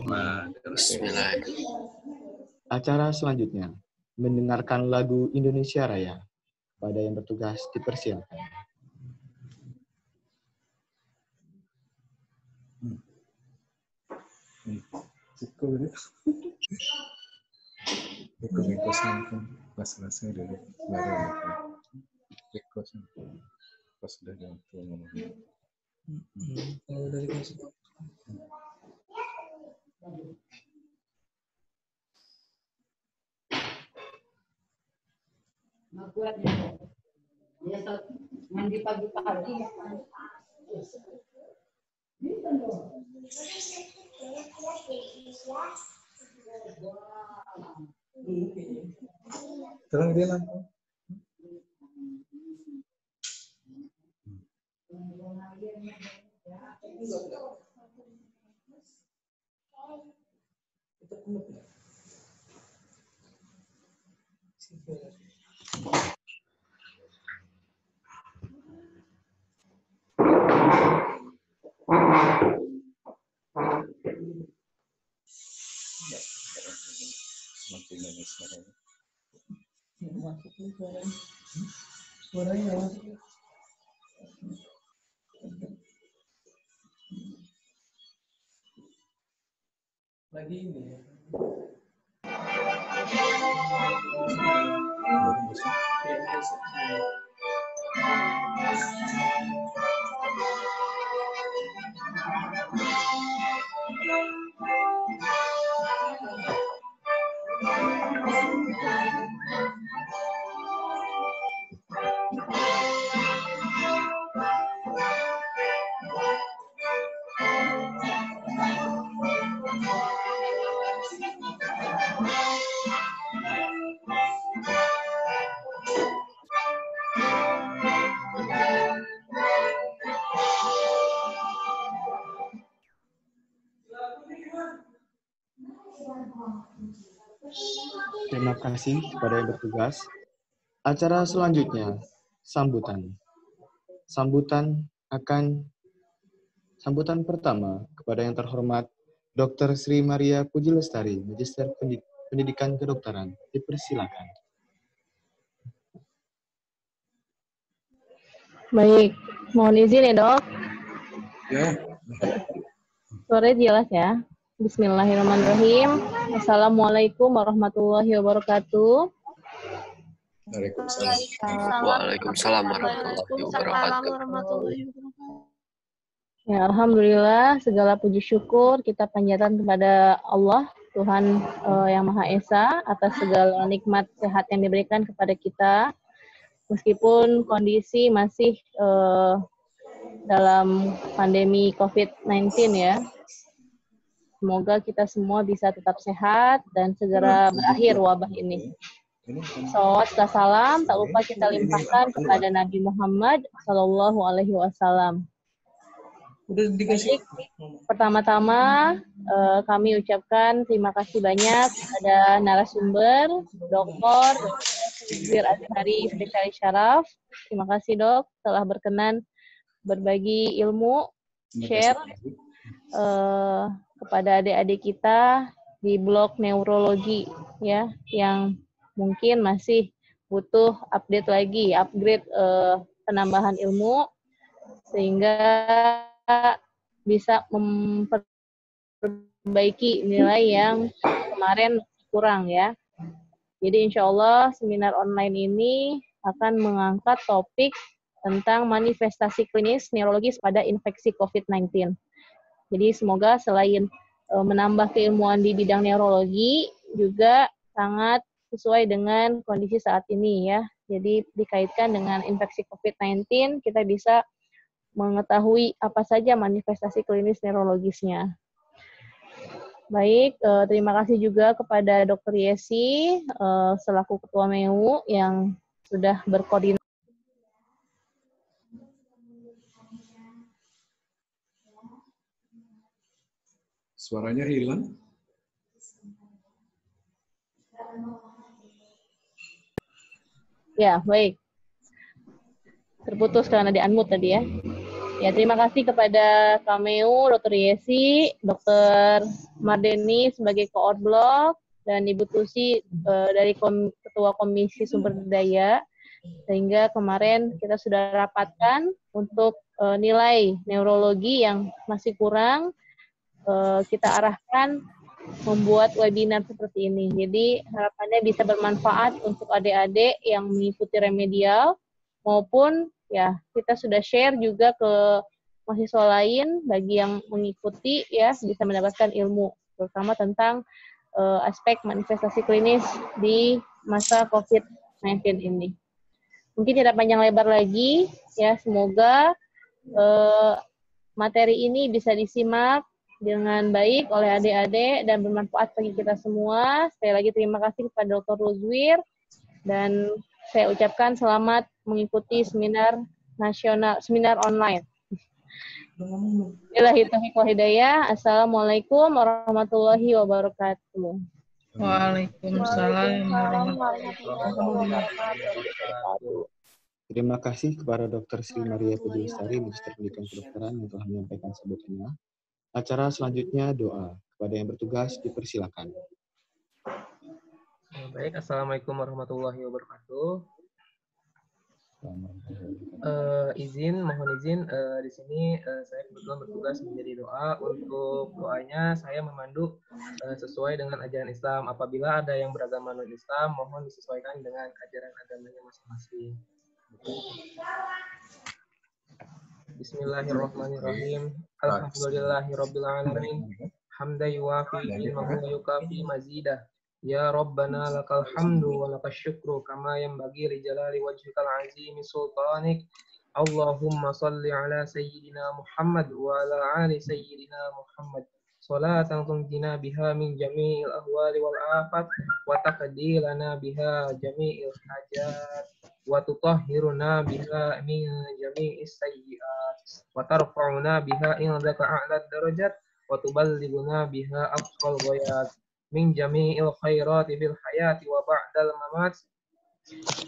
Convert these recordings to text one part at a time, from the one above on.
Bismillah. Acara selanjutnya, mendengarkan lagu Indonesia Raya. Pada yang bertugas dipersilakan. Bahasa dulu baru pas sudah ada waktu ngomongin. Kalau dari kasih. Biasa mandi pagi-pagi. Terang dia lampu. Makin banyak suaranya. Suaranya masuk. Lagi ini ya. Baru masuk. Terima kasih kepada yang bertugas. Acara selanjutnya, sambutan. Sambutan pertama kepada yang terhormat Dr. Sri Maria Puji Lestari, Magister Pendidikan Kedokteran. Dipersilakan. Baik, mohon izin ya dok. Ya. Suaranya jelas ya. Bismillahirrahmanirrahim. Assalamualaikum warahmatullahi wabarakatuh. Waalaikumsalam warahmatullahi wabarakatuh. Ya, alhamdulillah, segala puji syukur kita panjatkan kepada Allah, Tuhan yang Maha Esa, atas segala nikmat sehat yang diberikan kepada kita. Meskipun kondisi masih dalam pandemi COVID-19 ya. Semoga kita semua bisa tetap sehat dan segera berakhir wabah ini. Salawat dan salam tak lupa kita limpahkan kepada Nabi Muhammad Sallallahu Alaihi Wasallam. Baik, pertama-tama kami ucapkan terima kasih banyak kepada narasumber, Dr. Bir Azhari Spesialis Syaraf. Terima kasih dok telah berkenan berbagi ilmu, share kepada adik-adik kita di blok neurologi ya, yang mungkin masih butuh upgrade penambahan ilmu sehingga bisa memperbaiki nilai yang kemarin kurang ya. Jadi insya Allah seminar online ini akan mengangkat topik tentang manifestasi klinis neurologis pada infeksi COVID-19. Jadi semoga selain menambah keilmuan di bidang neurologi juga sangat sesuai dengan kondisi saat ini ya. Jadi dikaitkan dengan infeksi COVID-19 kita bisa mengetahui apa saja manifestasi klinis neurologisnya. Baik, terima kasih juga kepada Dr. Yesi selaku Ketua MEU yang sudah berkoordinasi. Suaranya hilang. Ya, baik. Terputus karena di unmute tadi ya. Ya, terima kasih kepada Kameu, Dr. Yesi, Dr. Mardeni sebagai koordblok, dan Ibu Tusi dari Ketua Komisi Sumber Daya, sehingga kemarin kita sudah rapatkan untuk nilai neurologi yang masih kurang, kita arahkan membuat webinar seperti ini. Jadi harapannya bisa bermanfaat untuk adik-adik yang mengikuti remedial, maupun ya kita sudah share juga ke mahasiswa lain bagi yang mengikuti ya bisa mendapatkan ilmu, terutama tentang aspek manifestasi klinis di masa COVID-19 ini. Mungkin tidak panjang lebar lagi, ya semoga materi ini bisa disimak dengan baik oleh adik-adik dan bermanfaat bagi kita semua. Sekali lagi terima kasih kepada Dr. Ruzwir, dan saya ucapkan selamat mengikuti seminar nasional, seminar online. Billahi taufiq wal hidayah. Assalamualaikum warahmatullahi wabarakatuh. Waalaikumsalam warahmatullahi wabarakatuh. Terima kasih kepada Dr. Sri Maria Puji Lestari, Magister Pendidikan Kedokteran yang telah menyampaikan sambutannya. Acara selanjutnya doa. Kepada yang bertugas dipersilakan. Baik, Assalamualaikum warahmatullahi wabarakatuh. Mohon izin di sini saya kebetulan bertugas menjadi doa. Untuk doanya saya memandu sesuai dengan ajaran Islam. Apabila ada yang beragama non-Islam, mohon disesuaikan dengan ajaran agamanya masing-masing. Bismillahirrahmanirrahim. Alhamdulillahirabbil alamin. Hamdan yuwafi ni'mahu wa yukafi mazidah. Ya Rabbana lakal hamdu wa lakal syukru kama yanbaghi li jalali wajhikal azimi sultanik. Allahumma salli ala sayyidina Muhammad wa ala ali sayyidina Muhammad. Salatan tunjina biha min jami'il ahwali wal afat wa taqdilana biha jami'il hajat wa tutahhiruna biha min jami'is sayyi'at wa tarfa'una biha indaka a'la darajat wa tuballighuna biha aqsal ghayat min jami'il khairati fil hayati wa ba'dal mamat.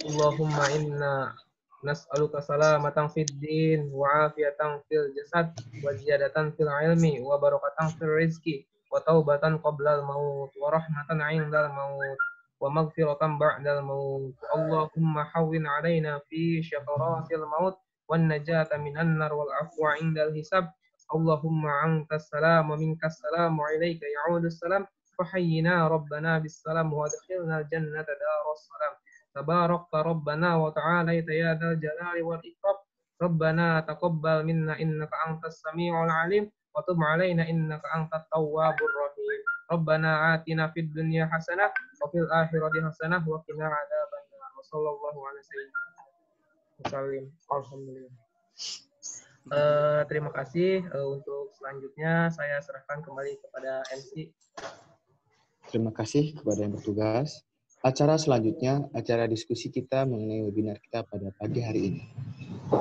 Allahumma inna nas'aluka salamatan fid din wa afiyatan fil jasad wa ziyadatan fil ilmi wa barakatan fil rizqi wa taubatan qablal maut wa rahmatan 'indal maut wa maghfiratan ba'dal maut. Allahumma hawwin 'alaina fi syakaratil maut wan najata minan nar wal afwa 'indal hisab. Allahumma antas salam wa minkas salam wa ilaika ya'udus salam. فحينا ربنا بالسلام وادخلنا الجنة دار السلام. تبارك ربنا وتعالى يا ذا الجلال والإكرام. ربنا تقبل منا إنك أنت السميع العليم وتب علينا إنك أنت التواب الرحيم. ربنا آتنا في الدنيا حسنة وفي الآخرة حسنة وقنا عذاب النار. وصلى الله على سيدنا وسلم. Alhamdulillah. Terima kasih. Untuk selanjutnya saya serahkan kembali kepada MC. Terima kasih kepada yang bertugas. Acara selanjutnya, acara diskusi kita mengenai webinar kita pada pagi hari ini.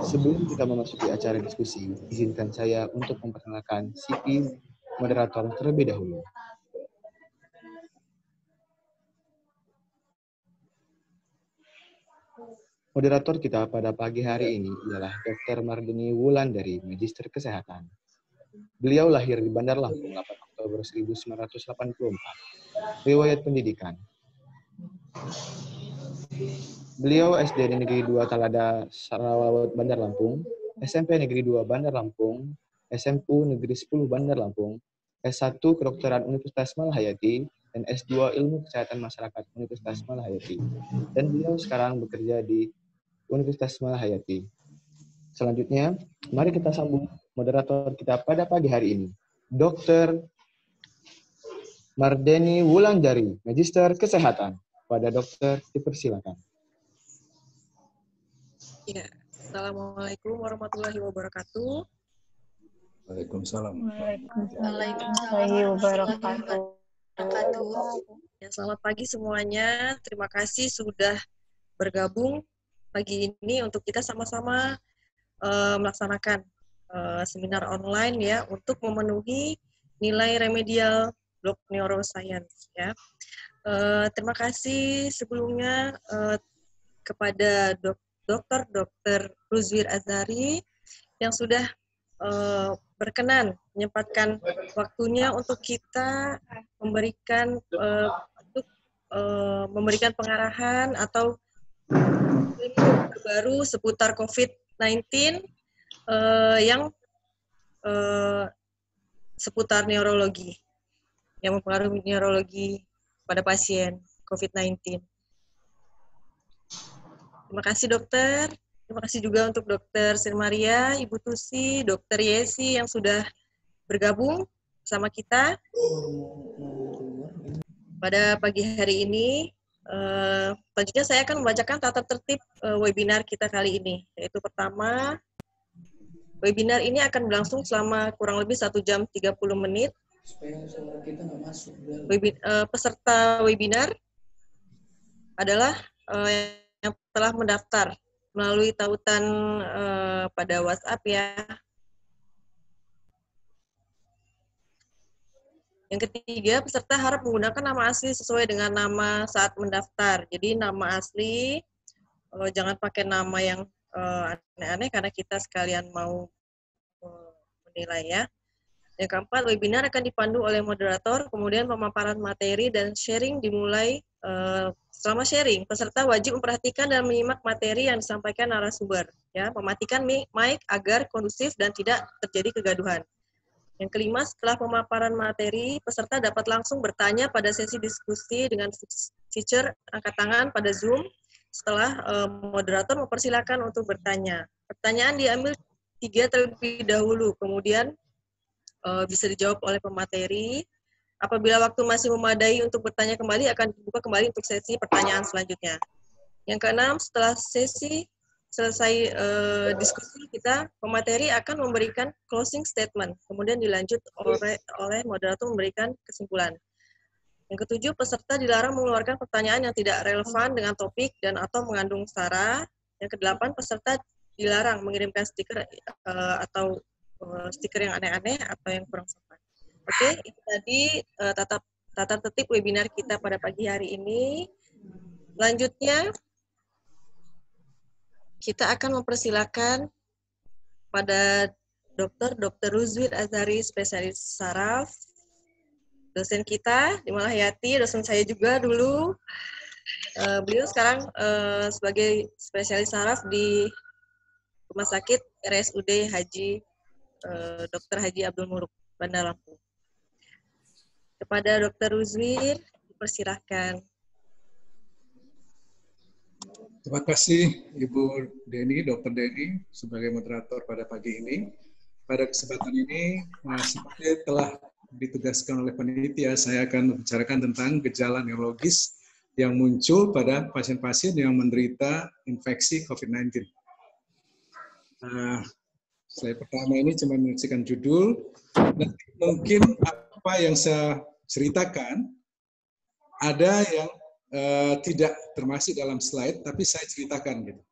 Sebelum kita memasuki acara diskusi, izinkan saya untuk memperkenalkan CV moderator terlebih dahulu. Moderator kita pada pagi hari ini ialah Dr. Mardeni Wulandari, Magister Kesehatan. Beliau lahir di Bandar Lampung 8 Oktober 1984. Riwayat pendidikan. Beliau SD di Negeri 2 Talada Sarawak Bandar Lampung, SMP Negeri 2 Bandar Lampung, SMU Negeri 10 Bandar Lampung, S1 Kedokteran Universitas Malahayati, dan S2 Ilmu Kesehatan Masyarakat Universitas Malahayati. Dan beliau sekarang bekerja di Universitas Malahayati. Selanjutnya, mari kita sambung moderator kita pada pagi hari ini, Dr. Mardeni Wulandari, Magister Kesehatan. Pada dokter, dipersilakan. Ya, Assalamualaikum warahmatullahi wabarakatuh. Waalaikumsalam. Waalaikumsalam wabarakatuh. Ya, selamat pagi semuanya. Terima kasih sudah bergabung pagi ini untuk kita sama-sama melaksanakan seminar online ya untuk memenuhi nilai remedial Blok Neuroscience ya. Terima kasih sebelumnya kepada Dr. Ruzwir Azhari yang sudah berkenan menyempatkan waktunya untuk kita memberikan memberikan pengarahan atau ilmu baru seputar COVID-19 yang seputar neurologi, yang mempengaruhi neurologi pada pasien COVID-19. Terima kasih dokter. Terima kasih juga untuk Dokter Sirmaria, Ibu Tusi, Dokter Yesi yang sudah bergabung bersama kita pada pagi hari ini. Selanjutnya saya akan membacakan tata tertib webinar kita kali ini. Yaitu pertama, webinar ini akan berlangsung selama kurang lebih 1 jam 30 menit. Peserta webinar adalah yang telah mendaftar melalui tautan pada WhatsApp ya. Yang ketiga, peserta harap menggunakan nama asli sesuai dengan nama saat mendaftar. Jadi nama asli, jangan pakai nama yang aneh-aneh karena kita sekalian mau menilai ya. Yang keempat, webinar akan dipandu oleh moderator, kemudian pemaparan materi dan sharing dimulai. Selama sharing, peserta wajib memperhatikan dan menyimak materi yang disampaikan narasumber, ya, mematikan mic agar kondusif dan tidak terjadi kegaduhan. Yang kelima, setelah pemaparan materi, peserta dapat langsung bertanya pada sesi diskusi dengan feature angkat tangan pada Zoom. Setelah moderator mempersilahkan untuk bertanya. Pertanyaan diambil 3 terlebih dahulu, kemudian bisa dijawab oleh pemateri. Apabila waktu masih memadai untuk bertanya kembali, akan dibuka kembali untuk sesi pertanyaan selanjutnya. Yang keenam, setelah sesi selesai diskusi kita, pemateri akan memberikan closing statement, kemudian dilanjut oleh moderator memberikan kesimpulan. Yang ketujuh, peserta dilarang mengeluarkan pertanyaan yang tidak relevan dengan topik dan atau mengandung sara. Yang kedelapan, peserta dilarang mengirimkan stiker atau stiker yang aneh-aneh atau yang kurang sopan. Oke, itu tadi tata tertib webinar kita pada pagi hari ini. Selanjutnya, kita akan mempersilakan pada Dr. Ruzwir Azhari, spesialis saraf, dosen kita di Malahayati, dosen saya juga dulu. Beliau sekarang sebagai spesialis saraf di Rumah Sakit RSUD Dr. Haji Abdul Muluk, Bandar Lampung. Kepada Dr. Ruzwir, dipersilahkan. Terima kasih Ibu Deni, Dr. Deni, sebagai moderator pada pagi ini. Pada kesempatan ini, seperti telah ditugaskan oleh panitia, saya akan membicarakan tentang gejala neurologis yang muncul pada pasien-pasien yang menderita infeksi COVID-19. Slide pertama ini cuma menyaksikan judul, dan mungkin apa yang saya ceritakan, ada yang tidak termasuk dalam slide, tapi saya ceritakan gitu.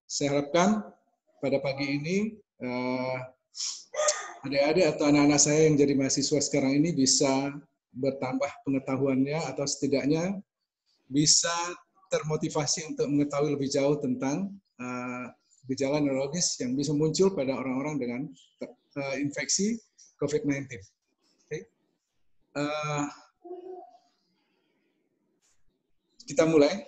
Saya harapkan pada pagi ini adik-adik atau anak-anak saya yang jadi mahasiswa sekarang ini bisa bertambah pengetahuannya atau setidaknya bisa termotivasi untuk mengetahui lebih jauh tentang gejala neurologis yang bisa muncul pada orang-orang dengan infeksi COVID-19. Okay. Kita mulai.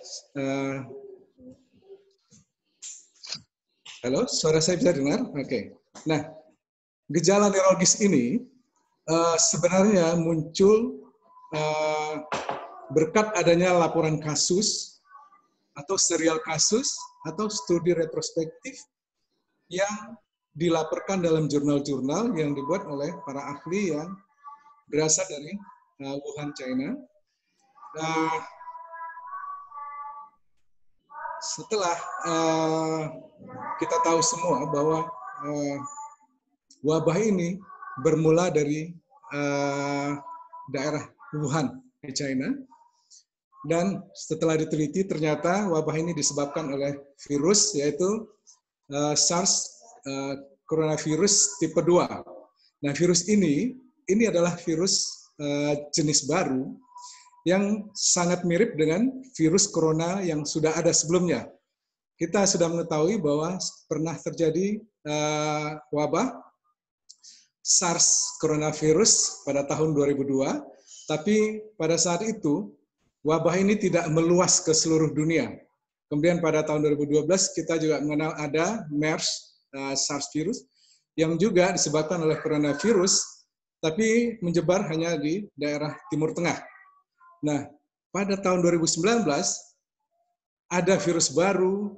Halo, suara saya bisa dengar? Oke. Nah, gejala neurologis ini sebenarnya muncul berkat adanya laporan kasus atau serial kasus atau studi retrospektif yang dilaporkan dalam jurnal-jurnal yang dibuat oleh para ahli yang berasal dari Wuhan, China. Setelah kita tahu semua bahwa wabah ini bermula dari daerah Wuhan di China, dan setelah diteliti ternyata wabah ini disebabkan oleh virus, yaitu SARS coronavirus tipe 2. Nah, virus ini adalah virus jenis baru yang sangat mirip dengan virus corona yang sudah ada sebelumnya. kita sudah mengetahui bahwa pernah terjadi wabah SARS coronavirus pada tahun 2002, tapi pada saat itu wabah ini tidak meluas ke seluruh dunia. Kemudian pada tahun 2012 kita juga mengenal ada MERS, SARS virus, yang juga disebabkan oleh coronavirus, tapi menyebar hanya di daerah Timur Tengah. Nah, pada tahun 2019 ada virus baru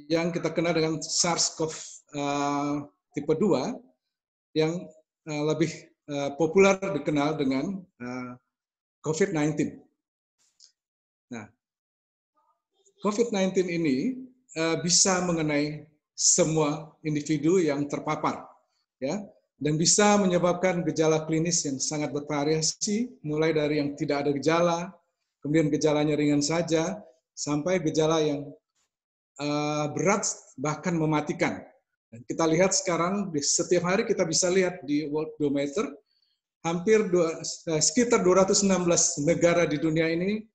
yang kita kenal dengan SARS-CoV tipe 2 yang lebih populer dikenal dengan COVID-19. Nah, COVID-19 ini bisa mengenai semua individu yang terpapar, ya, dan bisa menyebabkan gejala klinis yang sangat bervariasi, mulai dari yang tidak ada gejala, kemudian gejalanya ringan saja, sampai gejala yang berat bahkan mematikan. Dan kita lihat sekarang setiap hari kita bisa lihat di Worldometer hampir sekitar 216 negara di dunia ini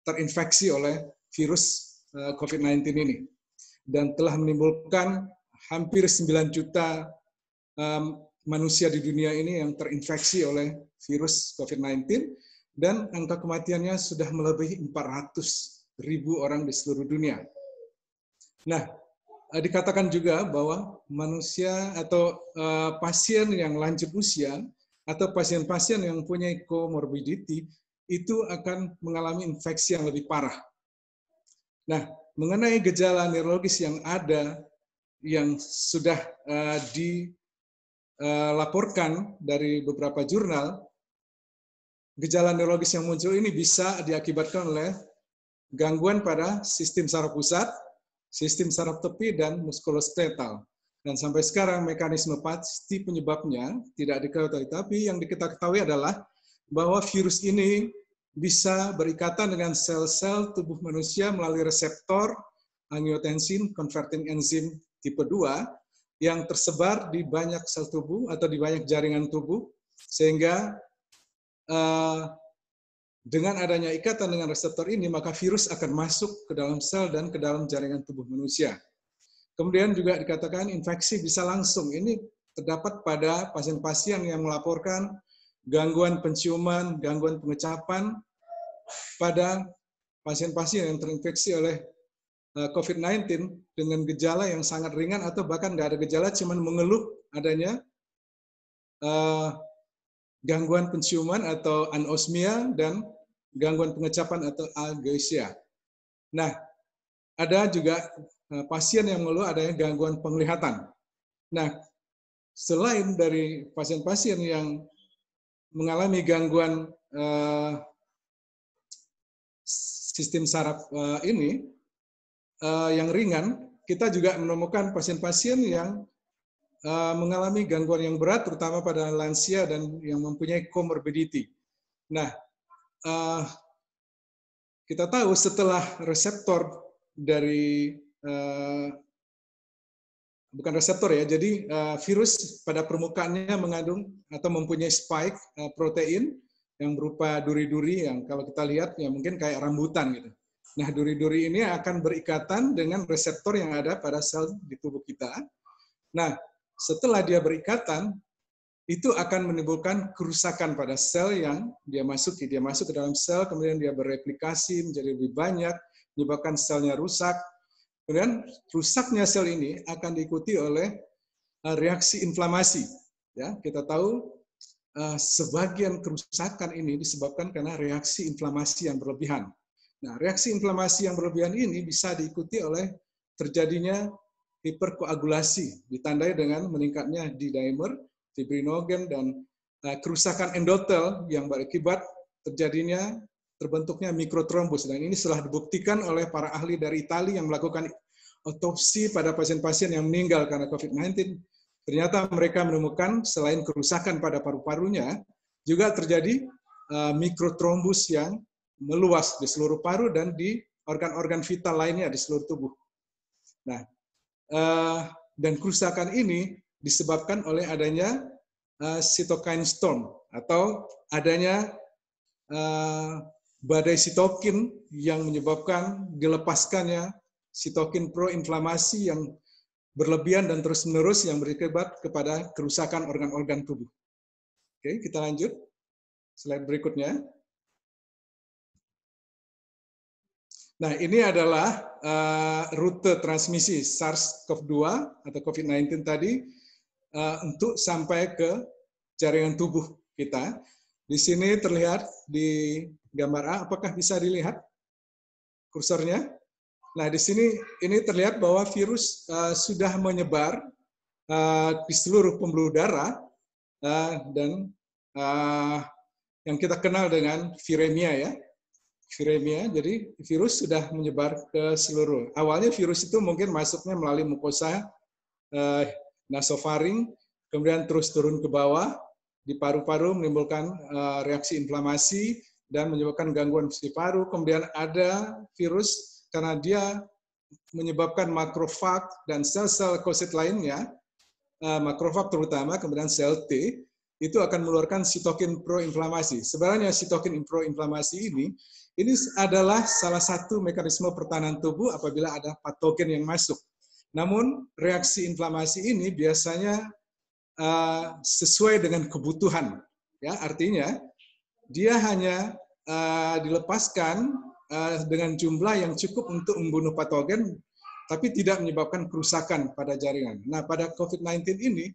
terinfeksi oleh virus COVID-19 ini, dan telah menimbulkan hampir 9 juta manusia di dunia ini yang terinfeksi oleh virus COVID-19, dan angka kematiannya sudah melebihi 400.000 orang di seluruh dunia. Nah, dikatakan juga bahwa manusia atau pasien yang lanjut usia atau pasien-pasien yang punya comorbidity itu akan mengalami infeksi yang lebih parah. Nah, mengenai gejala neurologis yang ada, yang sudah dilaporkan dari beberapa jurnal, gejala neurologis yang muncul ini bisa diakibatkan oleh gangguan pada sistem saraf pusat, sistem saraf tepi, dan muskuloskeletal. Dan sampai sekarang mekanisme pasti penyebabnya tidak diketahui, tapi yang kita ketahui adalah bahwa virus ini bisa berikatan dengan sel-sel tubuh manusia melalui reseptor angiotensin converting enzyme tipe 2 yang tersebar di banyak sel tubuh atau di banyak jaringan tubuh, sehingga dengan adanya ikatan dengan reseptor ini, maka virus akan masuk ke dalam sel dan ke dalam jaringan tubuh manusia. Kemudian juga dikatakan infeksi bisa langsung. Ini terdapat pada pasien-pasien yang melaporkan gangguan penciuman, gangguan pengecapan pada pasien-pasien yang terinfeksi oleh COVID-19 dengan gejala yang sangat ringan atau bahkan nggak ada gejala, cuman mengeluh adanya gangguan penciuman atau anosmia dan gangguan pengecapan atau ageusia. Nah, ada juga pasien yang mengeluh adanya gangguan penglihatan. Nah, selain dari pasien-pasien yang mengalami gangguan sistem saraf ini yang ringan, kita juga menemukan pasien-pasien yang mengalami gangguan yang berat, terutama pada lansia dan yang mempunyai comorbidity. Nah, kita tahu setelah reseptor dari bukan reseptor ya, jadi virus pada permukaannya mengandung atau mempunyai spike protein yang berupa duri-duri yang kalau kita lihat ya mungkin kayak rambutan gitu. Nah, duri-duri ini akan berikatan dengan reseptor yang ada pada sel di tubuh kita. Nah, setelah dia berikatan, itu akan menimbulkan kerusakan pada sel yang dia masuki. Dia masuk ke dalam sel, kemudian dia bereplikasi menjadi lebih banyak, menyebabkan selnya rusak. Kemudian rusaknya sel ini akan diikuti oleh reaksi inflamasi. Ya, kita tahu sebagian kerusakan ini disebabkan karena reaksi inflamasi yang berlebihan. Nah, reaksi inflamasi yang berlebihan ini bisa diikuti oleh terjadinya hiperkoagulasi, ditandai dengan meningkatnya D-dimer, fibrinogen, dan kerusakan endotel yang berakibat terbentuknya mikrotrombus. Dan ini telah dibuktikan oleh para ahli dari Italia yang melakukan otopsi pada pasien-pasien yang meninggal karena COVID-19. Ternyata mereka menemukan selain kerusakan pada paru-parunya, juga terjadi mikrotrombus yang meluas di seluruh paru dan di organ-organ vital lainnya di seluruh tubuh. Nah, dan kerusakan ini disebabkan oleh adanya cytokine storm atau adanya badai sitokin yang menyebabkan dilepaskannya sitokin proinflamasi yang berlebihan dan terus-menerus yang berakibat kepada kerusakan organ-organ tubuh. Oke, kita lanjut. Slide berikutnya. Nah, ini adalah rute transmisi SARS-CoV-2 atau COVID-19 tadi untuk sampai ke jaringan tubuh kita. Di sini terlihat di gambar A, apakah bisa dilihat kursornya? Nah, di sini ini terlihat bahwa virus sudah menyebar di seluruh pembuluh darah dan yang kita kenal dengan viremia ya. Viremia, jadi virus sudah menyebar ke seluruh. Awalnya virus itu mungkin masuknya melalui mukosa nasofaring, kemudian terus turun ke bawah, di paru-paru menimbulkan reaksi inflamasi dan menyebabkan gangguan fungsi paru. Kemudian ada virus karena dia menyebabkan makrofag dan sel-sel leukosit lainnya, makrofag terutama, kemudian sel T, itu akan mengeluarkan sitokin proinflamasi. Sebenarnya sitokin proinflamasi ini adalah salah satu mekanisme pertahanan tubuh apabila ada patogen yang masuk. Namun reaksi inflamasi ini biasanya sesuai dengan kebutuhan. Ya, artinya dia hanya dilepaskan dengan jumlah yang cukup untuk membunuh patogen, tapi tidak menyebabkan kerusakan pada jaringan. Nah, pada COVID-19 ini,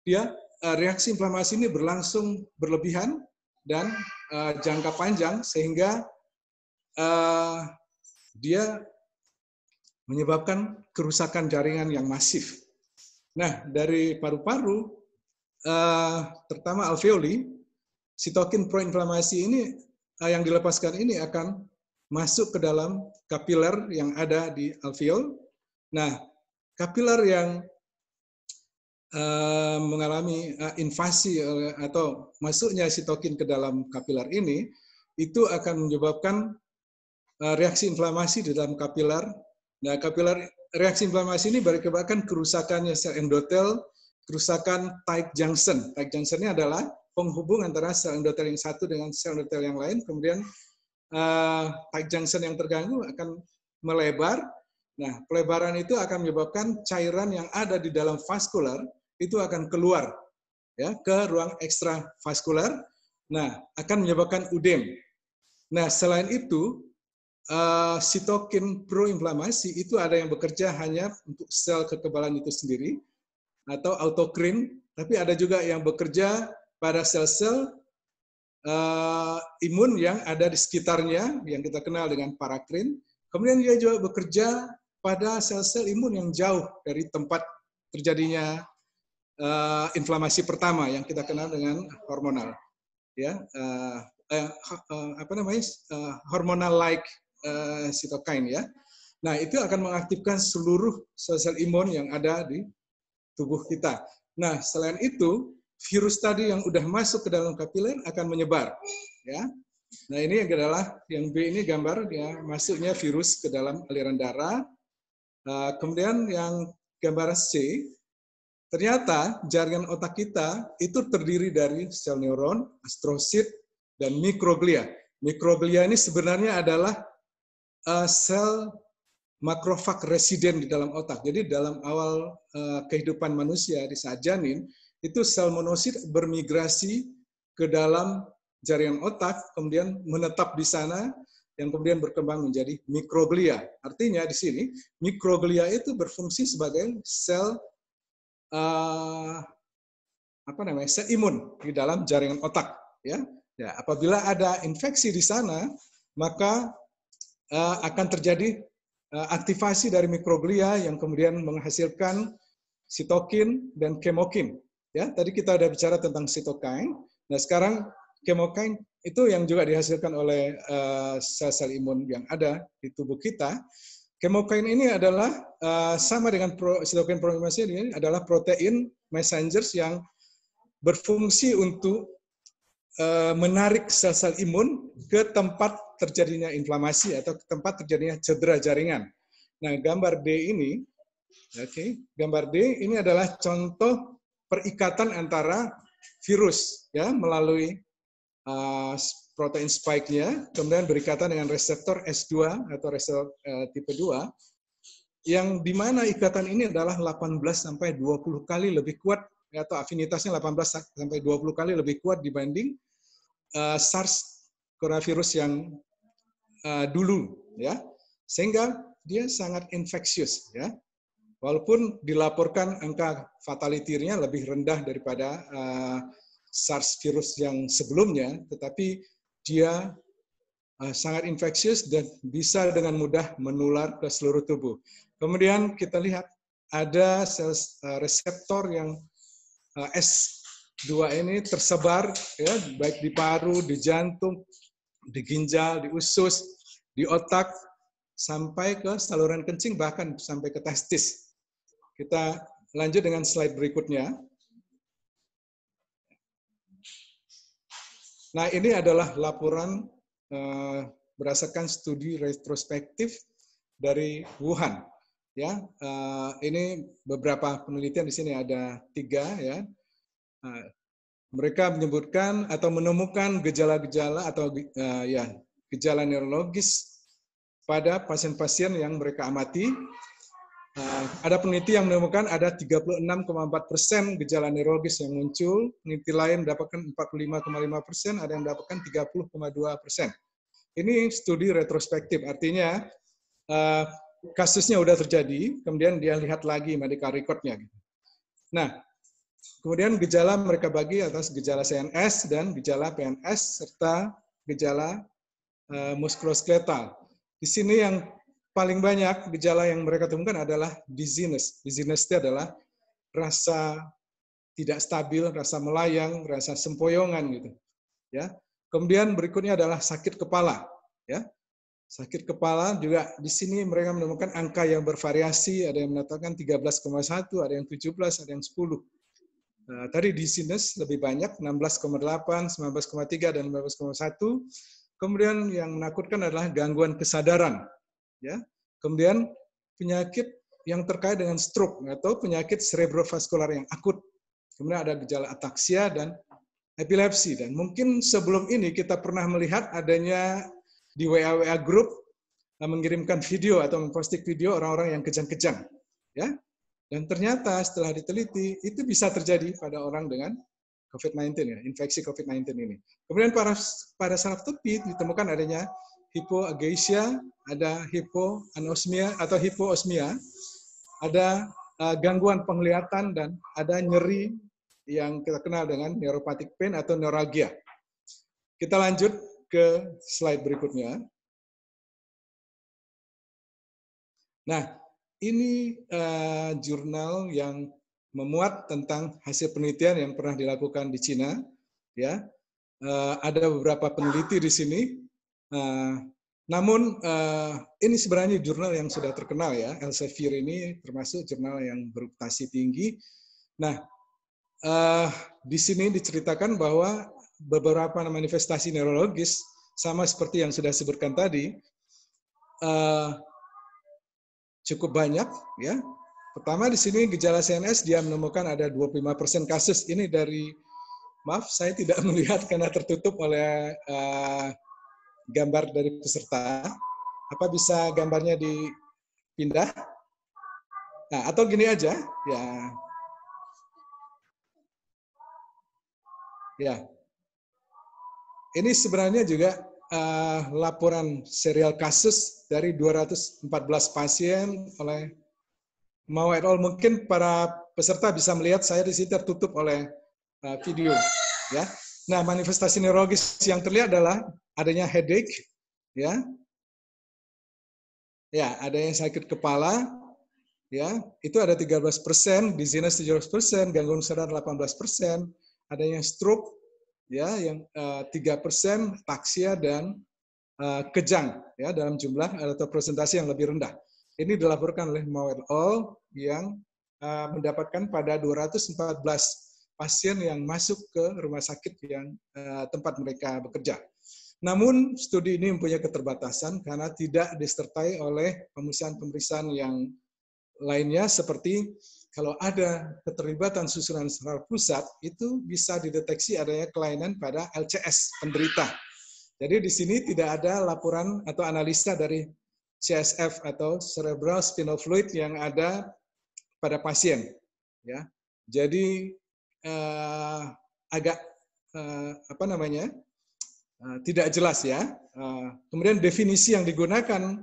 dia reaksi inflamasi ini berlangsung berlebihan dan jangka panjang sehingga dia menyebabkan kerusakan jaringan yang masif. Nah, dari paru-paru, terutama alveoli, sitokin proinflamasi ini yang dilepaskan ini akan masuk ke dalam kapiler yang ada di alveol. Nah, kapiler yang mengalami invasi atau masuknya sitokin ke dalam kapiler ini, itu akan menyebabkan reaksi inflamasi di dalam kapiler. Nah, reaksi inflamasi ini berakibatkan kerusakannya sel endotel, kerusakan tight junction. Tight junction ini adalah penghubung antara sel endotel yang satu dengan sel endotel yang lain. Kemudian tight junction yang terganggu akan melebar. Nah, pelebaran itu akan menyebabkan cairan yang ada di dalam vaskular itu akan keluar ya ke ruang ekstravaskular. Nah, akan menyebabkan udem. Nah, selain itu sitokin proinflamasi itu ada yang bekerja hanya untuk sel kekebalan itu sendiri atau autokrin, tapi ada juga yang bekerja pada sel-sel imun yang ada di sekitarnya yang kita kenal dengan parakrin. Kemudian dia juga bekerja pada sel-sel imun yang jauh dari tempat terjadinya inflamasi pertama yang kita kenal dengan hormonal, ya, hormonal like cytokine ya. Nah, itu akan mengaktifkan seluruh sel-sel imun yang ada di tubuh kita. Nah, selain itu, virus tadi yang udah masuk ke dalam kapiler akan menyebar, ya. Nah, ini adalah yang B ini gambar ya masuknya virus ke dalam aliran darah. Kemudian yang gambar C, ternyata jaringan otak kita itu terdiri dari sel neuron, astrosit, dan mikroglia. Mikroglia ini sebenarnya adalah sel makrofag residen di dalam otak. Jadi dalam awal kehidupan manusia di saat janin, itu sel monosit bermigrasi ke dalam jaringan otak, kemudian menetap di sana, yang kemudian berkembang menjadi mikroglia. Artinya di sini, mikroglia itu berfungsi sebagai sel sel imun di dalam jaringan otak. Ya, apabila ada infeksi di sana, maka akan terjadi aktivasi dari mikroglia yang kemudian menghasilkan sitokin dan kemokin. Ya, tadi kita ada bicara tentang sitokin. Nah, sekarang kemokin itu yang juga dihasilkan oleh sel-sel imun yang ada di tubuh kita. Kemokin ini adalah sama dengan sitokin proinflamasi ini adalah protein messengers yang berfungsi untuk menarik sel-sel imun ke tempat terjadinya inflamasi atau ke tempat terjadinya cedera jaringan. Nah, gambar D ini, gambar D ini adalah contoh perikatan antara virus ya melalui protein spike-nya, kemudian berikatan dengan reseptor S2 atau reseptor tipe 2, yang di mana ikatan ini adalah 18 sampai 20 kali lebih kuat, atau afinitasnya 18 sampai 20 kali lebih kuat dibanding SARS coronavirus yang dulu, ya, sehingga dia sangat infeksius, ya. Walaupun dilaporkan angka fatality-nya lebih rendah daripada SARS virus yang sebelumnya, tetapi dia sangat infeksius dan bisa dengan mudah menular ke seluruh tubuh. Kemudian kita lihat ada sel reseptor yang S2 ini tersebar, ya, baik di paru, di jantung, di ginjal, di usus, di otak, sampai ke saluran kencing, bahkan sampai ke testis. Kita lanjut dengan slide berikutnya. Nah, ini adalah laporan berdasarkan studi retrospektif dari Wuhan. Ya, ini beberapa penelitian di sini ada 3, ya. Mereka menyebutkan atau menemukan gejala-gejala atau gejala neurologis pada pasien-pasien yang mereka amati. Ada peneliti yang menemukan ada 36,4% gejala neurologis yang muncul, peneliti lain mendapatkan 45,5%, ada yang mendapatkan 30,2%. Ini studi retrospektif, artinya kasusnya sudah terjadi, kemudian dia lihat lagi medical record-nya. Nah, kemudian gejala mereka bagi atas gejala CNS dan gejala PNS serta gejala muskuloskeletal. Di sini yang paling banyak gejala yang mereka temukan adalah dizziness. Dizziness itu adalah rasa tidak stabil, rasa melayang, rasa sempoyongan gitu. Ya. Kemudian berikutnya adalah sakit kepala, ya. Sakit kepala juga di sini mereka menemukan angka yang bervariasi, ada yang mengatakan 13,1, ada yang 17, ada yang 10. Tadi dizziness lebih banyak, 16,8, 19,3, dan 19,1. Kemudian yang menakutkan adalah gangguan kesadaran, ya. Kemudian penyakit yang terkait dengan stroke atau penyakit cerebrovaskular yang akut. Kemudian ada gejala ataksia dan epilepsi. Dan mungkin sebelum ini kita pernah melihat adanya di WA group mengirimkan video atau memposting video orang-orang yang kejang-kejang, ya. Dan ternyata setelah diteliti itu bisa terjadi pada orang dengan COVID-19, ya, infeksi COVID-19 ini. Kemudian pada saraf tepi ditemukan adanya hypoageusia, ada hypoanosmia atau hypoosmia, ada gangguan penglihatan dan ada nyeri yang kita kenal dengan neuropathic pain atau neuralgia. Kita lanjut ke slide berikutnya. Nah, ini jurnal yang memuat tentang hasil penelitian yang pernah dilakukan di Cina. Ya, ada beberapa peneliti di sini. Namun ini sebenarnya jurnal yang sudah terkenal, ya. Elsevier ini termasuk jurnal yang bereputasi tinggi. Nah, di sini diceritakan bahwa beberapa manifestasi neurologis sama seperti yang sudah disebutkan tadi cukup banyak, ya. Pertama di sini gejala CNS dia menemukan ada 25% kasus. Ini dari, maaf saya tidak melihat karena tertutup oleh gambar dari peserta. Apa bisa gambarnya dipindah? Nah, atau gini aja, ya. Ya. Ini sebenarnya juga laporan serial kasus dari 214 pasien oleh Mao et al. Mungkin para peserta bisa melihat saya di sini tertutup oleh video, ya. Nah, manifestasi neurologis yang terlihat adalah adanya headache, ya. Ya, ada yang sakit kepala, ya. Itu ada 13%, dizziness 17%, gangguan kesadaran 18%, adanya stroke, ya, yang 3%, ataksia dan kejang, ya, dalam jumlah atau presentasi yang lebih rendah. Ini dilaporkan oleh Mao et al. Yang mendapatkan pada 214 pasien yang masuk ke rumah sakit yang tempat mereka bekerja. Namun studi ini mempunyai keterbatasan karena tidak disertai oleh pemeriksaan-pemeriksaan yang lainnya, seperti kalau ada keterlibatan susunan saraf pusat, itu bisa dideteksi adanya kelainan pada LCS penderita. Jadi di sini tidak ada laporan atau analisa dari CSF atau cerebral spinal fluid yang ada pada pasien. Ya, jadi agak tidak jelas ya. Kemudian definisi yang digunakan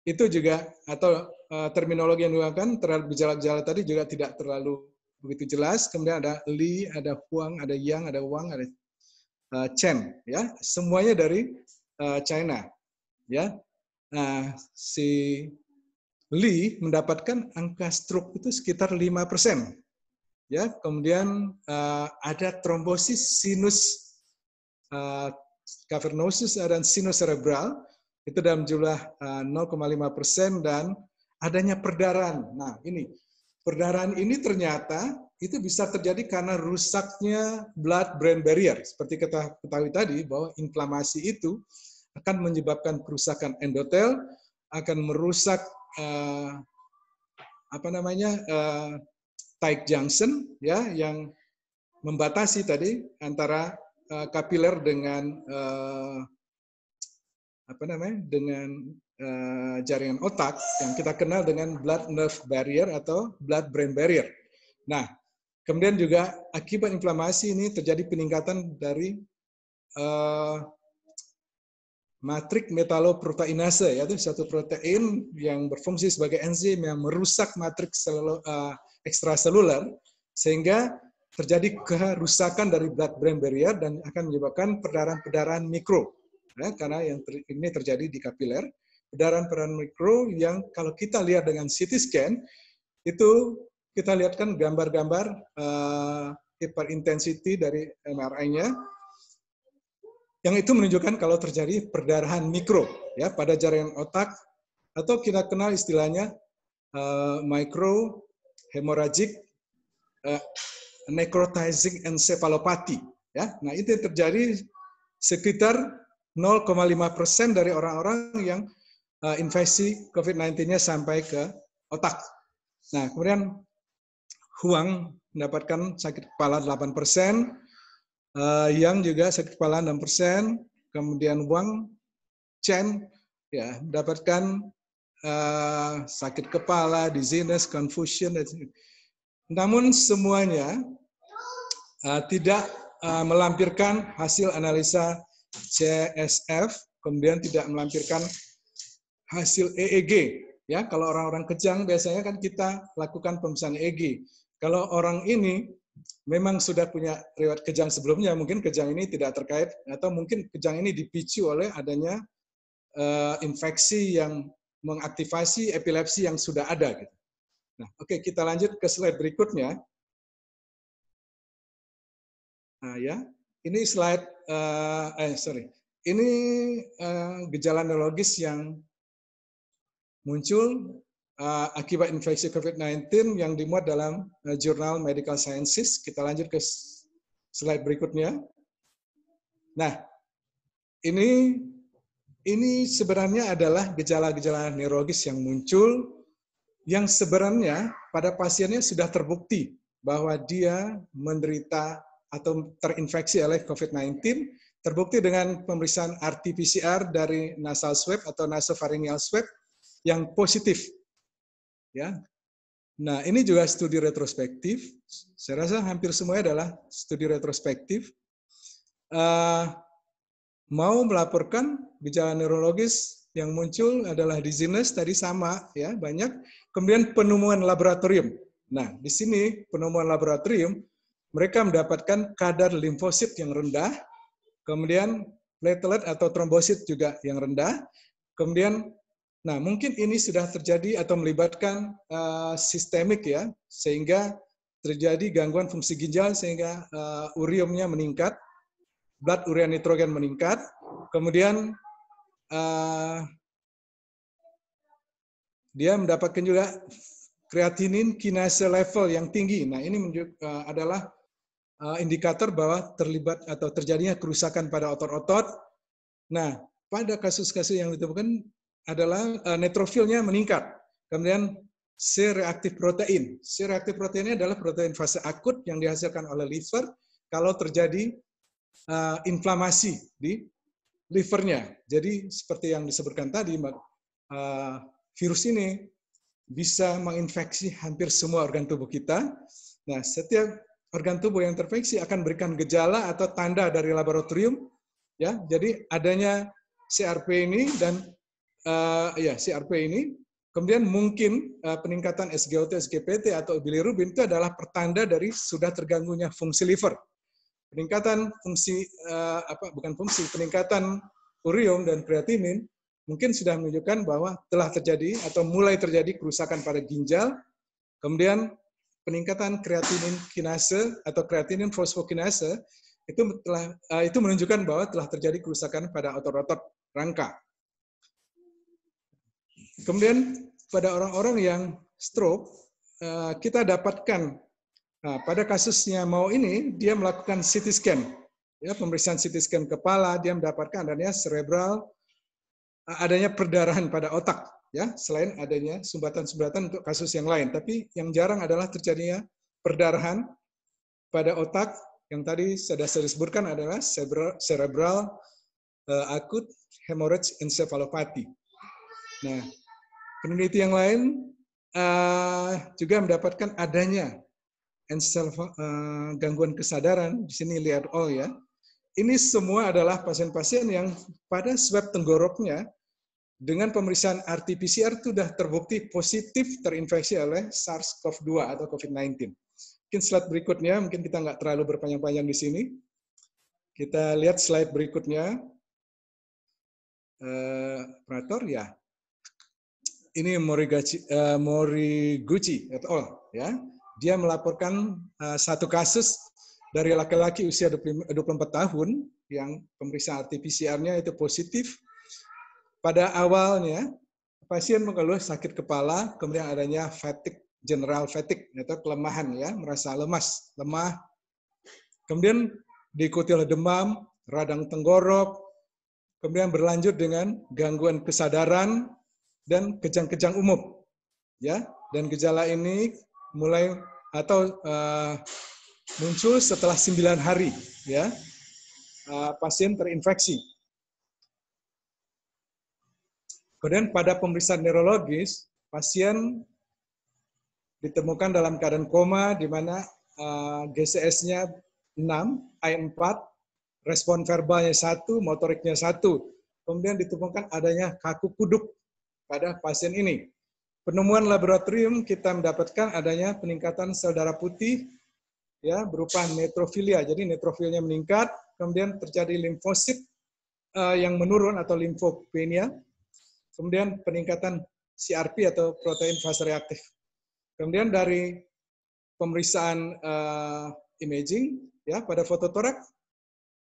itu juga atau terminologi yang digunakan terhadap gejala-gejala tadi juga tidak terlalu begitu jelas. Kemudian ada Li, ada Huang, ada Yang, ada Wang, ada Chen, ya, semuanya dari China, ya. Nah, si Li mendapatkan angka stroke itu sekitar 5%, ya. Kemudian ada trombosis sinus cavernosus dan sinus cerebral itu dalam jumlah 0,5% dan adanya perdarahan. Nah, ini perdarahan ini ternyata itu bisa terjadi karena rusaknya blood-brain barrier. Seperti kita ketahui tadi bahwa inflamasi itu akan menyebabkan kerusakan endotel, akan merusak tight junction, ya, yang membatasi tadi antara kapiler dengan jaringan otak yang kita kenal dengan blood nerve barrier atau blood brain barrier. Nah, kemudian juga akibat inflamasi ini terjadi peningkatan dari matrik metaloproteinase, yaitu satu protein yang berfungsi sebagai enzim yang merusak matriks ekstraseluler sehingga terjadi kerusakan dari blood brain barrier dan akan menyebabkan perdarahan mikro. Ya, karena yang ini terjadi di kapiler, perdarahan mikro yang kalau kita lihat dengan CT scan itu kita lihat kan gambar-gambar hyperintensity dari MRI-nya yang itu menunjukkan kalau terjadi perdarahan mikro, ya, pada jaringan otak atau kita kenal istilahnya micro hemorrhagic necrotizing encephalopathy, ya. Nah, itu yang terjadi sekitar 0,5% dari orang-orang yang infeksi COVID-19-nya sampai ke otak. Nah, kemudian Huang mendapatkan sakit kepala 8%, Yang juga sakit kepala 6%, kemudian Wang Chen ya mendapatkan sakit kepala, dizziness, confusion. Namun semuanya tidak melampirkan hasil analisa CSF, kemudian tidak melampirkan hasil EEG. Ya, kalau orang-orang kejang biasanya kan kita lakukan pemeriksaan EEG. Kalau orang ini memang sudah punya riwayat kejang sebelumnya, mungkin kejang ini tidak terkait atau mungkin kejang ini dipicu oleh adanya infeksi yang mengaktifasi epilepsi yang sudah ada. Gitu. Nah, oke, kita lanjut ke slide berikutnya. Nah, ya, ini slide, ini gejala neurologis yang muncul akibat infeksi COVID-19 yang dimuat dalam jurnal Medical Sciences. Kita lanjut ke slide berikutnya. Nah, ini sebenarnya adalah gejala-gejala neurologis yang muncul yang sebenarnya pada pasiennya sudah terbukti bahwa dia menderita atau terinfeksi oleh COVID-19, terbukti dengan pemeriksaan RT-PCR dari nasal swab atau nasopharyngeal swab yang positif. Ya, nah ini juga studi retrospektif. Saya rasa hampir semuanya adalah studi retrospektif. Mau melaporkan gejala neurologis yang muncul adalah dizziness tadi sama ya banyak. Kemudian penemuan laboratorium. Nah di sini penemuan laboratorium mereka mendapatkan kadar limfosit yang rendah, kemudian platelet atau trombosit juga yang rendah, kemudian nah, mungkin ini sudah terjadi atau melibatkan sistemik ya, sehingga terjadi gangguan fungsi ginjal sehingga uriumnya meningkat, blood urea nitrogen meningkat, kemudian dia mendapatkan juga kreatinin kinase level yang tinggi. Nah, ini adalah indikator bahwa terlibat atau terjadinya kerusakan pada otot-otot. Nah, pada kasus-kasus yang ditemukan adalah neutrofilnya meningkat. Kemudian C-reaktif protein. C-reaktif proteinnya adalah protein fase akut yang dihasilkan oleh liver kalau terjadi inflamasi di livernya. Jadi seperti yang disebutkan tadi, virus ini bisa menginfeksi hampir semua organ tubuh kita. Nah, setiap organ tubuh yang terinfeksi akan berikan gejala atau tanda dari laboratorium, ya. Jadi adanya CRP ini dan CRP ini, kemudian mungkin peningkatan SGOT, SGPT atau bilirubin itu adalah pertanda dari sudah terganggunya fungsi liver. Peningkatan fungsi peningkatan urium dan kreatinin mungkin sudah menunjukkan bahwa telah terjadi atau mulai terjadi kerusakan pada ginjal. Kemudian peningkatan kreatinin kinase atau kreatinin fosfokinase itu menunjukkan bahwa telah terjadi kerusakan pada otot-otot rangka. Kemudian pada orang-orang yang stroke, kita dapatkan pada kasusnya mau ini dia melakukan CT scan, ya, pemeriksaan CT scan kepala, dia mendapatkan adanya cerebral, adanya perdarahan pada otak, ya, selain adanya sumbatan-sumbatan untuk kasus yang lain. Tapi yang jarang adalah terjadinya perdarahan pada otak yang tadi sudah saya sebutkan adalah cerebral acute hemorrhage encephalopathy. Nah, peneliti yang lain juga mendapatkan adanya gangguan kesadaran. Di sini lihat ya. Ini semua adalah pasien-pasien yang pada swab tenggoroknya dengan pemeriksaan RT-PCR sudah terbukti positif terinfeksi oleh SARS-CoV-2 atau COVID-19. Mungkin slide berikutnya, mungkin kita nggak terlalu berpanjang-panjang di sini. Kita lihat slide berikutnya. Operator, ya. Ini Moriguchi et al. Ya. Dia melaporkan satu kasus dari laki-laki usia 24 tahun yang pemeriksaan RT-PCR-nya itu positif. Pada awalnya, pasien mengeluh sakit kepala, kemudian adanya fatigue, general fatigue, atau kelemahan, ya, merasa lemah. Kemudian diikuti oleh demam, radang tenggorok, kemudian berlanjut dengan gangguan kesadaran dan kejang-kejang umum, ya. Dan gejala ini mulai atau muncul setelah 9 hari, ya, pasien terinfeksi. Kemudian pada pemeriksaan neurologis, pasien ditemukan dalam keadaan koma di mana GCS-nya 6, I4, respon verbalnya 1, motoriknya 1. Kemudian ditemukan adanya kaku kuduk pada pasien ini. Penemuan laboratorium kita mendapatkan adanya peningkatan sel darah putih, ya, berupa neutrofilia. Jadi neutrofilnya meningkat, kemudian terjadi limfosit yang menurun atau limfopenia. Kemudian peningkatan CRP atau protein fase reaktif. Kemudian dari pemeriksaan imaging, ya, pada fototoraks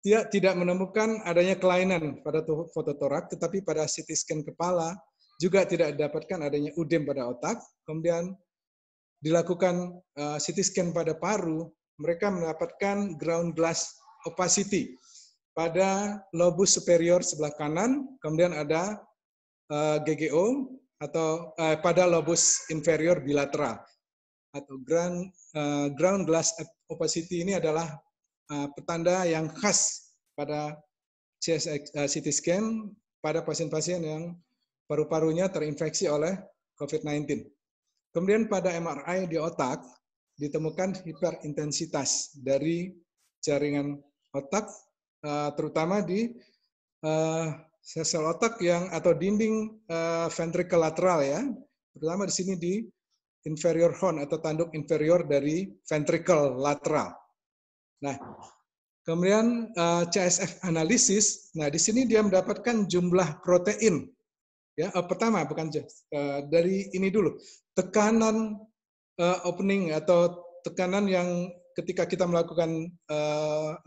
dia tidak menemukan adanya kelainan pada fototoraks, tetapi pada CT scan kepala juga tidak didapatkan adanya udem pada otak. Kemudian dilakukan CT scan pada paru, mereka mendapatkan ground glass opacity pada lobus superior sebelah kanan, kemudian ada GGO atau pada lobus inferior bilateral atau ground glass opacity ini adalah petanda yang khas pada CT scan pada pasien-pasien yang paru-parunya terinfeksi oleh COVID-19. Kemudian pada MRI di otak ditemukan hiperintensitas dari jaringan otak, terutama di sel otak yang atau dinding ventricle lateral, ya, terutama di sini di inferior horn atau tanduk inferior dari ventricle lateral. Nah, kemudian CSF analisis, nah di sini dia mendapatkan jumlah protein, ya, pertama bukan dari ini dulu, tekanan opening atau tekanan yang ketika kita melakukan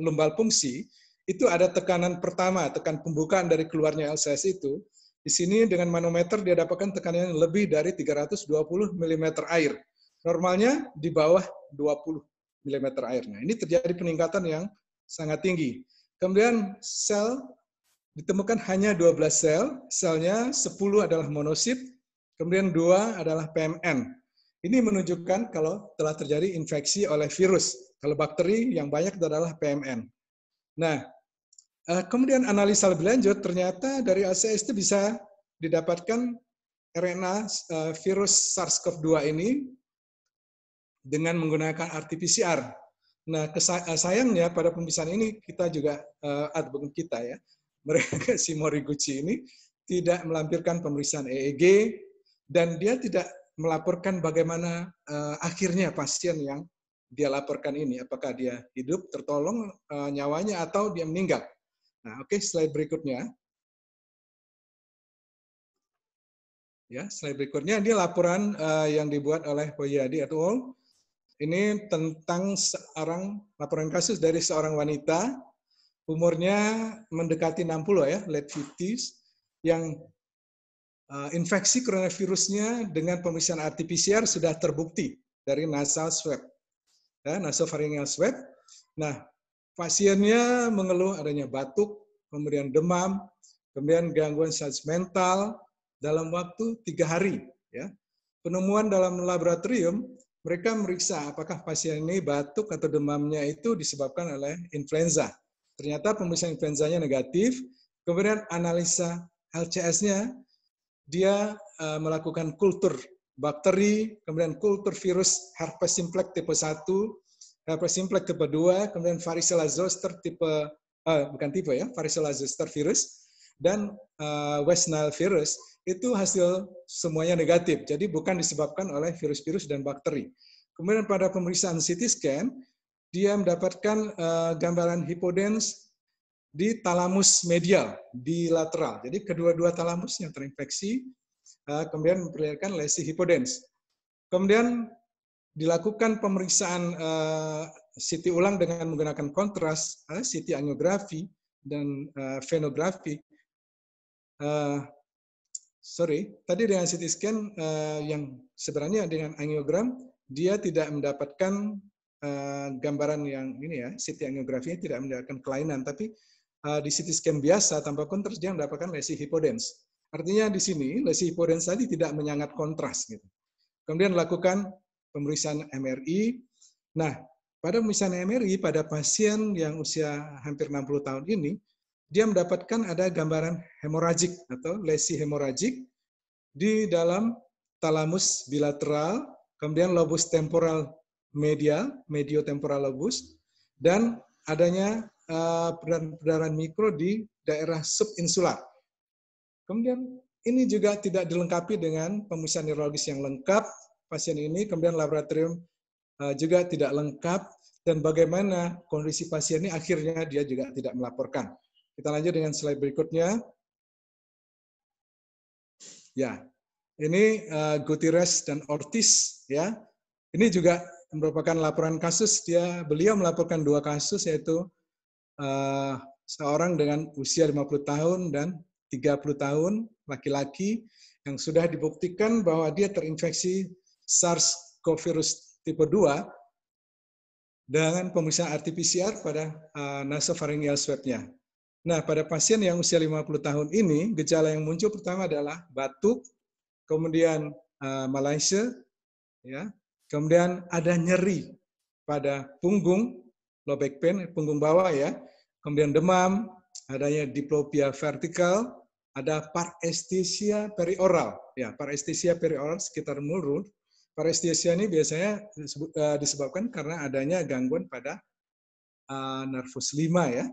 lumbal fungsi, itu ada tekanan pertama, tekan pembukaan dari keluarnya LCS itu. Di sini dengan manometer dia dapatkan tekanan yang lebih dari 320 mm air. Normalnya di bawah 20 mm air. Nah, ini terjadi peningkatan yang sangat tinggi. Kemudian sel ditemukan hanya 12 sel, selnya 10 adalah monosit, kemudian 2 adalah PMN. Ini menunjukkan kalau telah terjadi infeksi oleh virus. Kalau bakteri yang banyak adalah PMN. Nah, Kemudian analisa lebih lanjut, ternyata dari ACS itu bisa didapatkan RNA virus SARS-CoV-2 ini dengan menggunakan RT-PCR. Nah, sayangnya pada pemeriksaan ini kita juga, bukan kita ya, mereka si Moriguchi ini tidak melampirkan pemeriksaan EEG dan dia tidak melaporkan bagaimana akhirnya pasien yang dia laporkan ini, apakah dia hidup, tertolong nyawanya atau dia meninggal. Nah, oke, slide berikutnya. Ya, slide berikutnya dia laporan yang dibuat oleh Poyadi et al. Ini tentang laporan kasus dari seorang wanita umurnya mendekati 60 ya, late 50s, yang infeksi coronavirusnya dengan pemeriksaan RT-PCR sudah terbukti dari nasal swab, ya, nasopharyngeal swab. Nah, pasiennya mengeluh adanya batuk, kemudian demam, kemudian gangguan stres mental dalam waktu 3 hari. Ya. Penemuan dalam laboratorium, mereka meriksa apakah pasien ini batuk atau demamnya itu disebabkan oleh influenza. Ternyata pemeriksaan influenzanya negatif, kemudian analisa LCS-nya, dia melakukan kultur bakteri, kemudian kultur virus herpes simplex tipe 1, herpes simplex tipe 2, kemudian varicella zoster tipe, bukan tipe ya, varicella zoster virus, dan West Nile virus, itu hasil semuanya negatif. Jadi bukan disebabkan oleh virus-virus dan bakteri. Kemudian pada pemeriksaan CT scan, dia mendapatkan gambaran hipodens di talamus medial, di lateral. Jadi kedua-dua talamus yang terinfeksi, kemudian memperlihatkan lesi hipodens. Kemudian dilakukan pemeriksaan CT ulang dengan menggunakan kontras, CT angiografi, dan venografi. Tadi dengan CT scan yang sebenarnya dengan angiogram, dia tidak mendapatkan gambaran yang ini ya, CT angiografinya tidak mendapatkan kelainan, tapi di CT scan biasa tanpa kontras dia mendapatkan lesi hipodens. Artinya di sini lesi hipodens tadi tidak menyangat kontras gitu. Kemudian lakukan pemeriksaan MRI. Nah, pada pemeriksaan MRI pada pasien yang usia hampir 60 tahun ini, dia mendapatkan ada gambaran hemoragik atau lesi hemoragik di dalam talamus bilateral, kemudian lobus temporal medial, mediotemporal lobus, dan adanya perdarahan mikro di daerah subinsular. Kemudian ini juga tidak dilengkapi dengan pemeriksaan neurologis yang lengkap pasien ini, kemudian laboratorium juga tidak lengkap, dan bagaimana kondisi pasien ini akhirnya dia juga tidak melaporkan. Kita lanjut dengan slide berikutnya. Ya, ini Gutierrez dan Ortiz ya. Ini juga merupakan laporan kasus. Beliau melaporkan 2 kasus, yaitu seorang dengan usia 50 tahun dan 30 tahun, laki-laki, yang sudah dibuktikan bahwa dia terinfeksi SARS-CoV tipe 2 dengan pemeriksaan RT-PCR pada nasopharyngeal swab-nya. Nah, pada pasien yang usia 50 tahun ini, gejala yang muncul pertama adalah batuk, kemudian Malaysia, ya, kemudian ada nyeri pada punggung, low back pain, punggung bawah ya, kemudian demam, adanya diplopia vertikal, ada paresthesia perioral, ya, paresthesia perioral sekitar mulut. Paresthesia ini biasanya disebabkan karena adanya gangguan pada nervus 5 ya.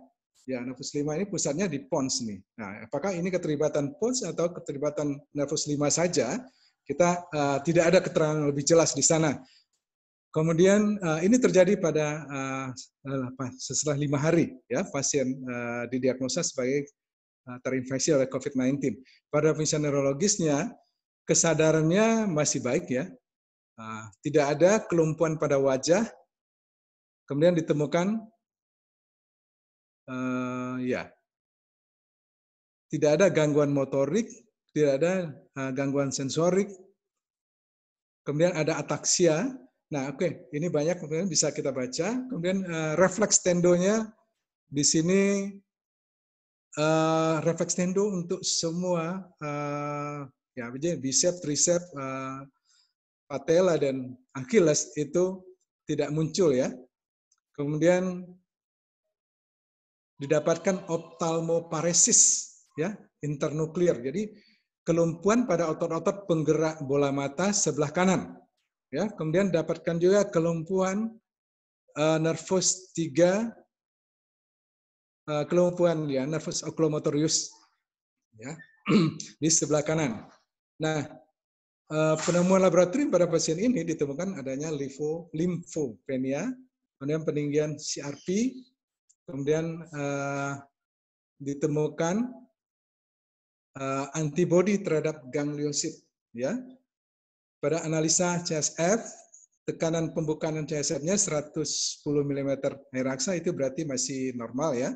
Ya, nervus 5 ini pusatnya di pons nih. Nah, apakah ini keterlibatan pons atau keterlibatan nervus 5 saja? Kita tidak ada keterangan lebih jelas di sana. Kemudian ini terjadi pada setelah 5 hari, ya, pasien didiagnosa sebagai terinfeksi oleh COVID-19. Pada pemeriksaan neurologisnya, kesadarannya masih baik ya, tidak ada kelumpuhan pada wajah, kemudian ditemukan tidak ada gangguan motorik, tidak ada gangguan sensorik, kemudian ada ataksia. Nah, oke, ini banyak kemudian bisa kita baca. Kemudian refleks tendonya di sini, refleks tendo untuk semua ya, bicep, tricep, patella dan Achilles itu tidak muncul ya. Kemudian didapatkan ophthalmoparesis, ya, internuklear. Jadi kelumpuhan pada otot-otot penggerak bola mata sebelah kanan. Ya, kemudian dapatkan juga kelumpuhan nervus 3, kelumpuhan ya, nervus oculomotorius, ya, di sebelah kanan. Nah, penemuan laboratorium pada pasien ini ditemukan adanya limfopenia, kemudian peninggian CRP, kemudian ditemukan antibodi terhadap gangliosit, ya. Pada analisa CSF, tekanan pembukaan CSF-nya 110 mm Heraxa, itu berarti masih normal, ya.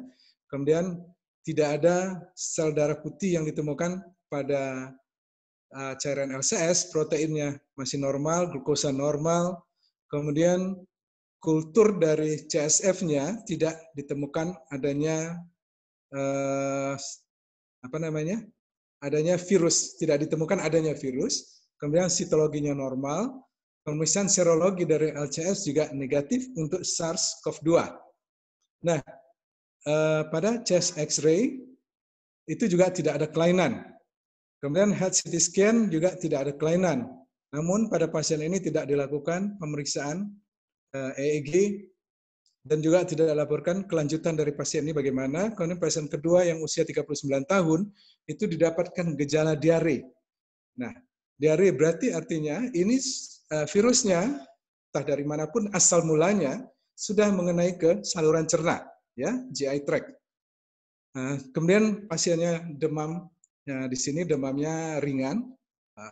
Kemudian tidak ada sel darah putih yang ditemukan pada cairan LCS, proteinnya masih normal, glukosa normal, kemudian kultur dari CSF-nya tidak ditemukan adanya adanya virus, tidak ditemukan adanya virus, kemudian sitologinya normal, pemeriksaan serologi dari LCS juga negatif untuk SARS-CoV-2. Nah, pada chest X-ray itu juga tidak ada kelainan. Kemudian head CT scan juga tidak ada kelainan. Namun pada pasien ini tidak dilakukan pemeriksaan EEG dan juga tidak dilaporkan kelanjutan dari pasien ini bagaimana. Kemudian pasien kedua yang usia 39 tahun itu didapatkan gejala diare. Nah, diare berarti artinya ini virusnya entah dari manapun asal mulanya sudah mengenai ke saluran cerna, ya, GI tract. Nah, kemudian pasiennya demam. Nah, di sini demamnya ringan,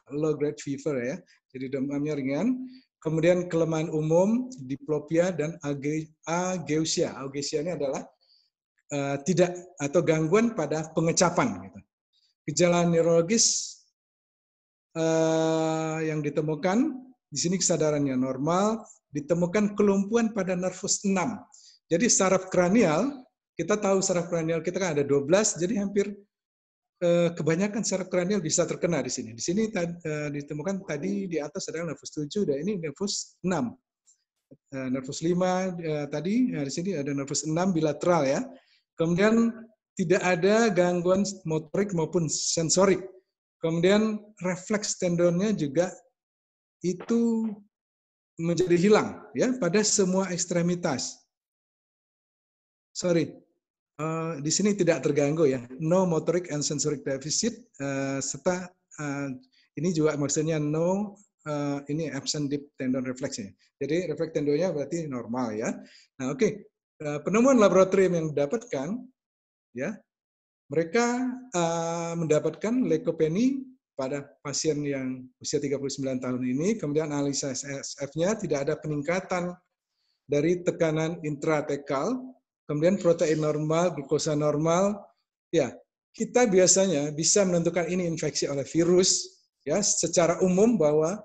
low grade fever, ya. Jadi demamnya ringan. Kemudian kelemahan umum, diplopia dan ageusia. Ageusia ini adalah tidak atau gangguan pada pengecapan. Gitu. Gejala neurologis yang ditemukan di sini kesadarannya normal, ditemukan kelumpuhan pada nervus 6. Jadi saraf kranial, kita tahu saraf kranial kita kan ada 12, jadi hampir kebanyakan saraf kranial bisa terkena di sini. Di sini ditemukan tadi di atas adalah nervus 7, dan ini nervus 6. Nervus 5 tadi, di sini ada nervus 6 bilateral, ya. Kemudian tidak ada gangguan motorik maupun sensorik. Kemudian refleks tendonnya juga itu menjadi hilang, ya, pada semua ekstremitas. Di sini tidak terganggu, ya, no motoric and sensoric deficit, serta ini juga maksudnya no ini absent deep tendon reflexnya. Jadi refleks tendonnya berarti normal, ya. Nah, oke. Penemuan laboratorium yang didapatkan, ya, mereka mendapatkan leukopenia pada pasien yang usia 39 tahun ini, kemudian analisa CSF-nya tidak ada peningkatan dari tekanan intratekal, kemudian protein normal, glukosa normal. Ya, kita biasanya bisa menentukan ini infeksi oleh virus, ya, secara umum bahwa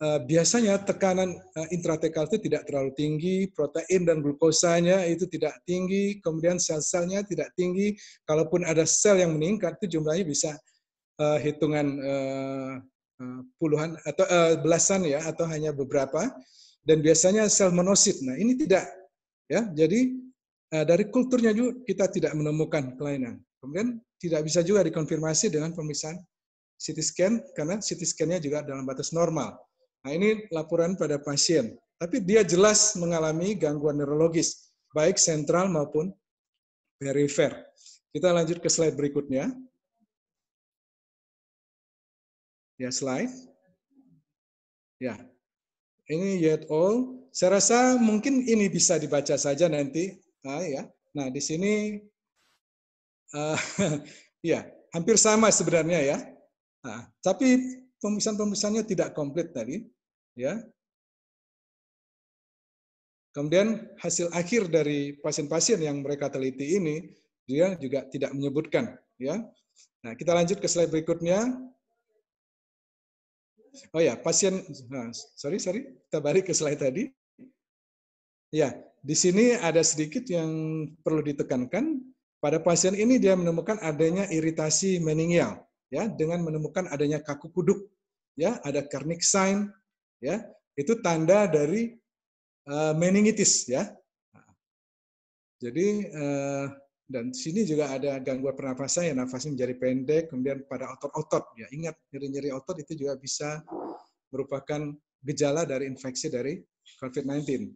biasanya tekanan intratekal itu tidak terlalu tinggi, protein dan glukosanya itu tidak tinggi, kemudian sel-selnya tidak tinggi. Kalaupun ada sel yang meningkat, itu jumlahnya bisa hitungan puluhan atau belasan, ya, atau hanya beberapa. Dan biasanya sel monosit. Nah, ini tidak, ya. Jadi dari kulturnya juga kita tidak menemukan kelainan. Kemudian tidak bisa juga dikonfirmasi dengan pemeriksaan CT scan karena CT scan-nya juga dalam batas normal. Nah, ini laporan pada pasien. Tapi dia jelas mengalami gangguan neurologis, baik sentral maupun perifer. Kita lanjut ke slide berikutnya. Ya, slide. Ya, ini yet all. Saya rasa mungkin ini bisa dibaca saja nanti. Ya. Nah, di sini ya, hampir sama sebenarnya, ya. Nah, tapi pemeriksaan-pemeriksaannya tidak komplit tadi, ya. Kemudian hasil akhir dari pasien-pasien yang mereka teliti ini dia juga tidak menyebutkan, ya. Nah, kita lanjut ke slide berikutnya. Oh ya, pasien, sorry, kita balik ke slide tadi. Ya, di sini ada sedikit yang perlu ditekankan. Pada pasien ini dia menemukan adanya iritasi meningeal, ya, dengan menemukan adanya kaku kuduk, ya, ada Kernick sign, ya, itu tanda dari meningitis, ya. Jadi Dan di sini juga ada gangguan pernafasan, ya nafasnya menjadi pendek, kemudian pada otot-otot. Ya, ingat, nyeri-nyeri otot itu juga bisa merupakan gejala dari infeksi dari COVID-19.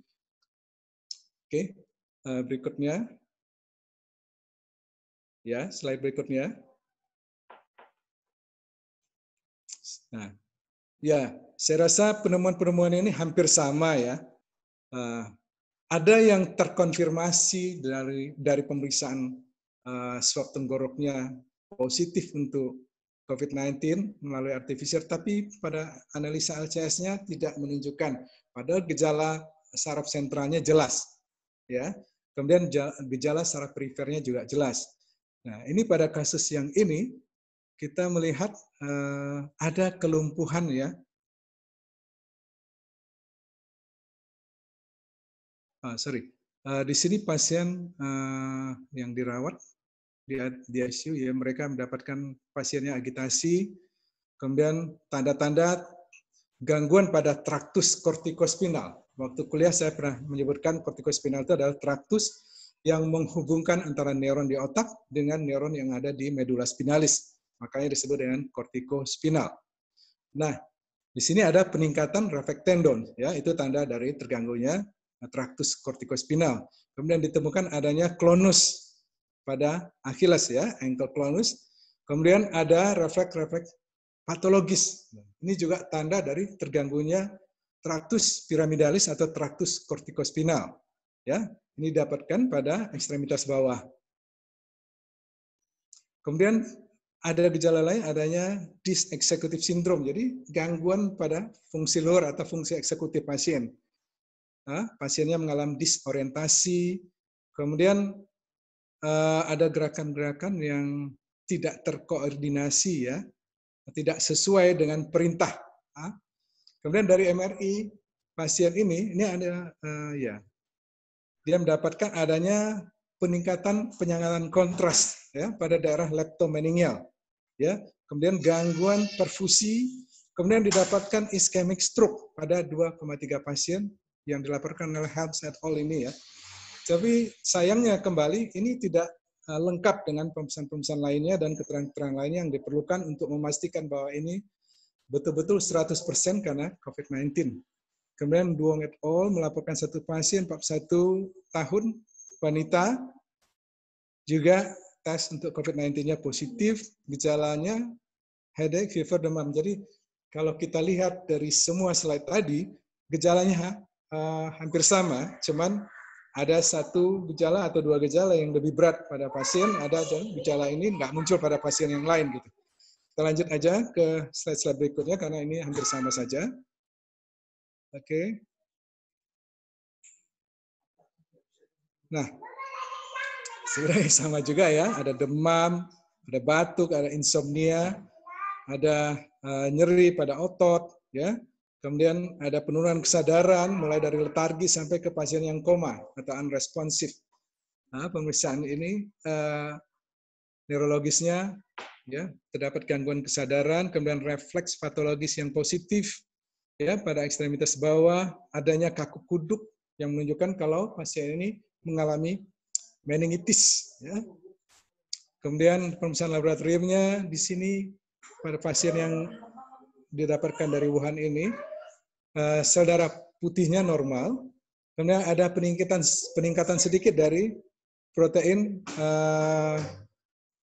Oke, berikutnya. Ya, slide berikutnya. Nah, ya, saya rasa penemuan-penemuan ini hampir sama ya. Ada yang terkonfirmasi dari pemeriksaan swab tenggoroknya positif untuk COVID-19 melalui RT-PCR, tapi pada analisa LCS-nya tidak menunjukkan. Padahal gejala saraf sentralnya jelas, ya. Kemudian gejala saraf perifernya juga jelas. Nah, ini pada kasus yang ini kita melihat ada kelumpuhan ya. Di sini pasien yang dirawat di ICU ya, mereka mendapatkan pasiennya agitasi, kemudian tanda-tanda gangguan pada traktus kortikospinal. Waktu kuliah saya pernah menyebutkan kortikospinal itu adalah traktus yang menghubungkan antara neuron di otak dengan neuron yang ada di medula spinalis. Makanya disebut dengan kortikospinal. Nah, di sini ada peningkatan refleks tendon, ya, itu tanda dari terganggunya traktus kortikospinal. Kemudian ditemukan adanya klonus pada Achilles, ya, ankle klonus. Kemudian ada refleks patologis. Ini juga tanda dari terganggunya traktus piramidalis atau traktus kortikospinal. Ya, ini didapatkan pada ekstremitas bawah. Kemudian ada gejala lain, adanya dysexecutive syndrome, jadi gangguan pada fungsi luar atau fungsi eksekutif pasien. Pasiennya mengalami disorientasi, kemudian ada gerakan-gerakan yang tidak terkoordinasi, ya, tidak sesuai dengan perintah. Kemudian dari MRI pasien ini ada ya, dia mendapatkan adanya peningkatan penyangatan kontras ya pada daerah leptomeningeal, ya. Kemudian gangguan perfusi, kemudian didapatkan ischemic stroke pada 2,3 pasien yang dilaporkan oleh Helms et al. Ini ya. Tapi sayangnya kembali ini tidak lengkap dengan pemeriksaan-pemeriksaan lainnya dan keterangan-keterangan lainnya yang diperlukan untuk memastikan bahwa ini betul-betul 100% karena COVID-19. Kemudian Duong et al. Melaporkan satu pasien 41 tahun wanita juga tes untuk COVID-19-nya positif, gejalanya headache, fever, demam. Jadi kalau kita lihat dari semua slide tadi, gejalanya hampir sama, cuman ada satu gejala atau dua gejala yang lebih berat pada pasien, ada gejala ini nggak muncul pada pasien yang lain gitu. Kita lanjut aja ke slide-slide berikutnya karena ini hampir sama saja. Oke. Nah, sebenarnya sama juga ya, ada demam, ada batuk, ada insomnia, ada nyeri pada otot, ya. Kemudian ada penurunan kesadaran mulai dari letargi sampai ke pasien yang koma atau unresponsive. Nah, pemeriksaan ini neurologisnya ya terdapat gangguan kesadaran, kemudian refleks patologis yang positif ya pada ekstremitas bawah, adanya kaku kuduk yang menunjukkan kalau pasien ini mengalami meningitis ya. Kemudian pemeriksaan laboratoriumnya di sini pada pasien yang didapatkan dari Wuhan ini, sel darah putihnya normal, kemudian ada peningkatan sedikit dari protein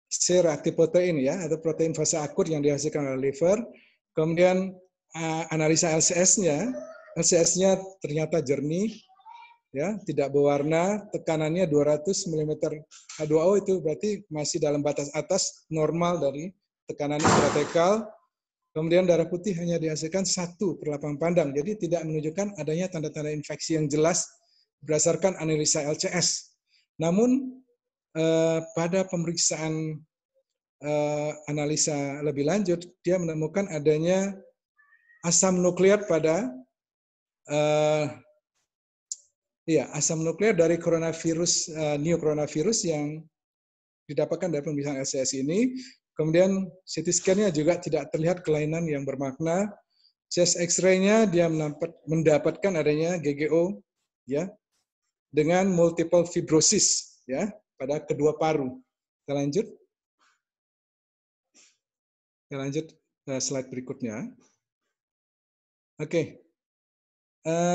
C-reaktif protein ya, atau protein fase akut yang dihasilkan oleh liver. Kemudian analisa LCS-nya ternyata jernih, ya, tidak berwarna, tekanannya 200 mm H2O, itu berarti masih dalam batas atas normal dari tekanan intratekal. Kemudian darah putih hanya dihasilkan 1/8 pandang, jadi tidak menunjukkan adanya tanda-tanda infeksi yang jelas berdasarkan analisa LCS. Namun pada pemeriksaan analisa lebih lanjut, dia menemukan adanya asam nukleat pada asam nukleat dari coronavirus, new coronavirus yang didapatkan dari pemeriksaan LCS ini. Kemudian CT scan-nya juga tidak terlihat kelainan yang bermakna. Chest X-ray-nya dia mendapatkan adanya GGO ya dengan multiple fibrosis ya. pada kedua paru. Kita lanjut. Kita lanjut slide berikutnya. Oke.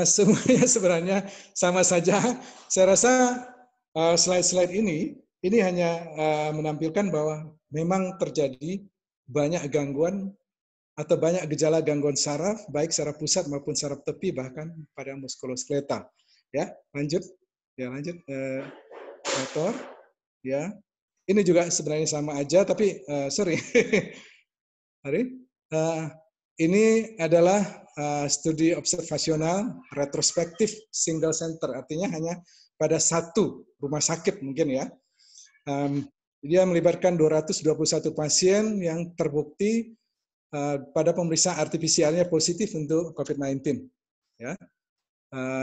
Semuanya sebenarnya sama saja. Saya rasa slide-slide ini hanya menampilkan bahwa memang terjadi banyak gangguan atau banyak gejala gangguan saraf, baik saraf pusat maupun saraf tepi, bahkan pada muskuloskeleta. Ya, lanjut. Ya, lanjut. Motor. Ya, ini juga sebenarnya sama aja, tapi sorry. Ini adalah studi observasional retrospektif single center, artinya hanya pada satu rumah sakit mungkin ya. Dia melibatkan 221 pasien yang terbukti pada pemeriksaan RT-PCR-nya positif untuk COVID-19. Ya.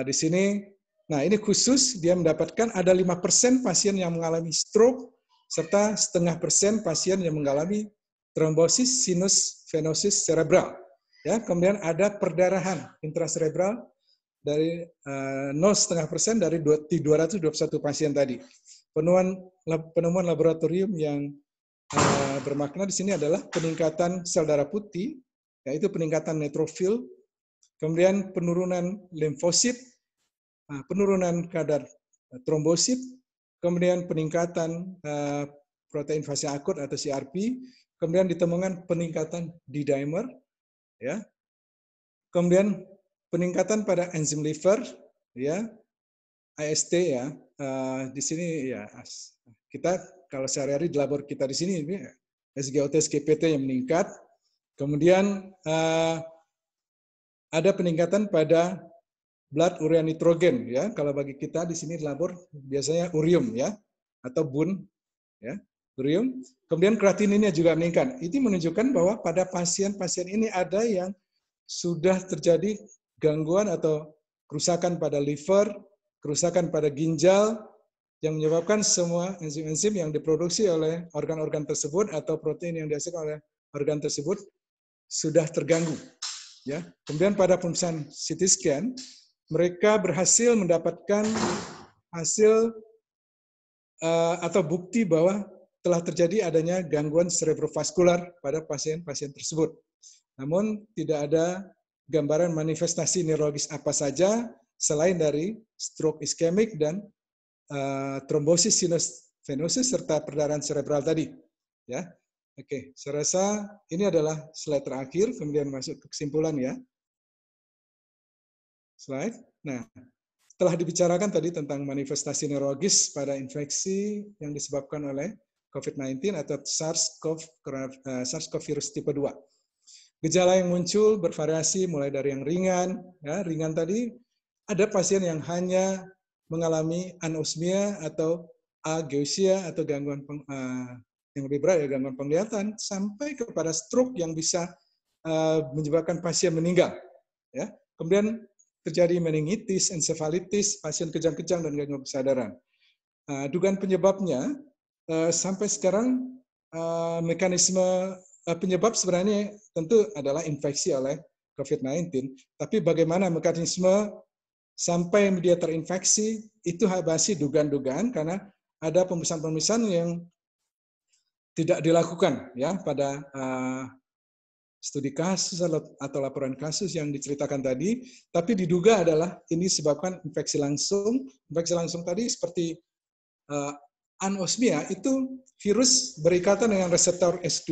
Di sini, nah ini khusus dia mendapatkan ada 5% pasien yang mengalami stroke serta 0,5% pasien yang mengalami trombosis sinus venosus cerebral. Ya, kemudian ada perdarahan intracerebral dari 0,5% dari 221 pasien tadi. Penemuan laboratorium yang bermakna di sini adalah peningkatan sel darah putih, yaitu peningkatan neutrofil, kemudian penurunan limfosit, penurunan kadar trombosit, kemudian peningkatan protein fase akut atau CRP, kemudian ditemukan peningkatan D-dimer, ya, kemudian peningkatan pada enzim liver, ya, AST ya, di sini ya kita kalau sehari-hari di labor kita di sini ini SGOT SGPT yang meningkat, kemudian ada peningkatan pada blood urea nitrogen ya, kalau bagi kita di sini di labor biasanya urium ya atau bun ya. Urium, kemudian kreatininnya juga meningkat. Itu menunjukkan bahwa pada pasien-pasien ini ada yang sudah terjadi gangguan atau kerusakan pada liver, kerusakan pada ginjal, yang menyebabkan semua enzim-enzim yang diproduksi oleh organ-organ tersebut atau protein yang dihasilkan oleh organ tersebut sudah terganggu. Ya. Kemudian pada pemeriksaan CT scan, mereka berhasil mendapatkan hasil atau bukti bahwa telah terjadi adanya gangguan cerebrovaskular pada pasien-pasien tersebut. Namun tidak ada gambaran manifestasi neurologis apa saja selain dari stroke iskemik dan trombosis sinus venosus serta perdarahan cerebral tadi. Ya, oke. Saya rasa ini adalah slide terakhir. Kemudian masuk ke kesimpulan ya. Slide. Nah, telah dibicarakan tadi tentang manifestasi neurologis pada infeksi yang disebabkan oleh COVID-19 atau SARS-CoV virus tipe 2. Gejala yang muncul bervariasi mulai dari yang ringan, ya, ringan tadi ada pasien yang hanya mengalami anosmia atau ageusia atau gangguan yang lebih berat ya gangguan penglihatan sampai kepada stroke yang bisa menyebabkan pasien meninggal. Ya, kemudian terjadi meningitis, ensefalitis, pasien kejang-kejang dan gangguan kesadaran. Dugaan penyebabnya sampai sekarang mekanisme penyebab sebenarnya tentu adalah infeksi oleh COVID-19, tapi bagaimana mekanisme sampai dia terinfeksi itu masih dugaan-dugaan karena ada pemeriksaan-pemeriksaan yang tidak dilakukan ya pada studi kasus atau laporan kasus yang diceritakan tadi, tapi diduga adalah ini disebabkan infeksi langsung. Infeksi langsung tadi seperti anosmia itu virus berikatan dengan reseptor S2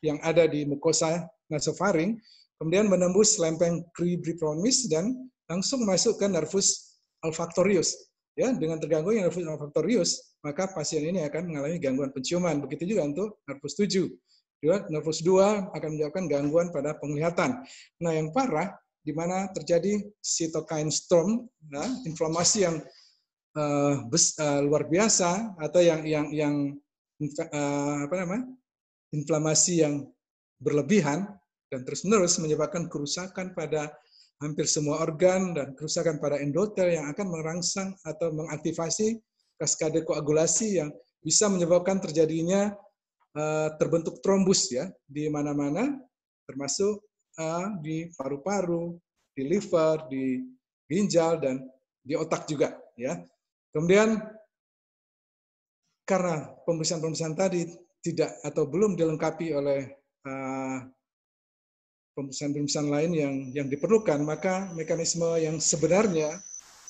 yang ada di mukosa nasofaring, kemudian menembus lempeng cribriformis dan langsung masuk ke nervus olfactorius. Ya, dengan terganggunya nervus olfactorius, maka pasien ini akan mengalami gangguan penciuman. Begitu juga untuk nervus 7. Nervus 2 akan menyebabkan gangguan pada penglihatan. Nah, yang parah di mana terjadi cytokine storm, ya, inflamasi yang luar biasa atau inflamasi yang berlebihan dan terus-menerus menyebabkan kerusakan pada hampir semua organ dan kerusakan pada endotel yang akan merangsang atau mengaktifasi kaskade koagulasi yang bisa menyebabkan terjadinya terbentuk trombus ya di mana-mana, termasuk di paru-paru, di liver, di ginjal dan di otak juga ya. Kemudian karena pemeriksaan-pemeriksaan tadi tidak atau belum dilengkapi oleh pemeriksaan-pemeriksaan lain yang diperlukan, maka mekanisme yang sebenarnya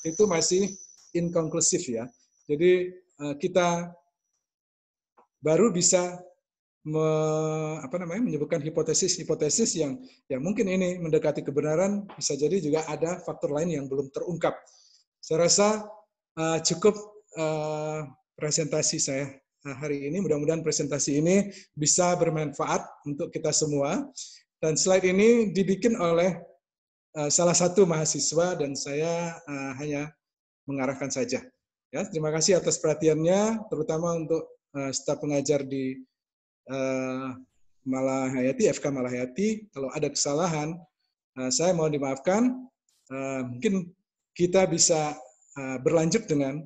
itu masih inkonklusif ya. Jadi kita baru bisa menyebutkan hipotesis-hipotesis yang mungkin ini mendekati kebenaran, bisa jadi juga ada faktor lain yang belum terungkap. Saya rasa cukup presentasi saya hari ini. Mudah-mudahan presentasi ini bisa bermanfaat untuk kita semua. Dan slide ini dibikin oleh salah satu mahasiswa dan saya hanya mengarahkan saja. Ya, terima kasih atas perhatiannya, terutama untuk staf pengajar di Malahayati, FK Malahayati. Kalau ada kesalahan, saya mohon dimaafkan. Mungkin kita bisa berlanjut dengan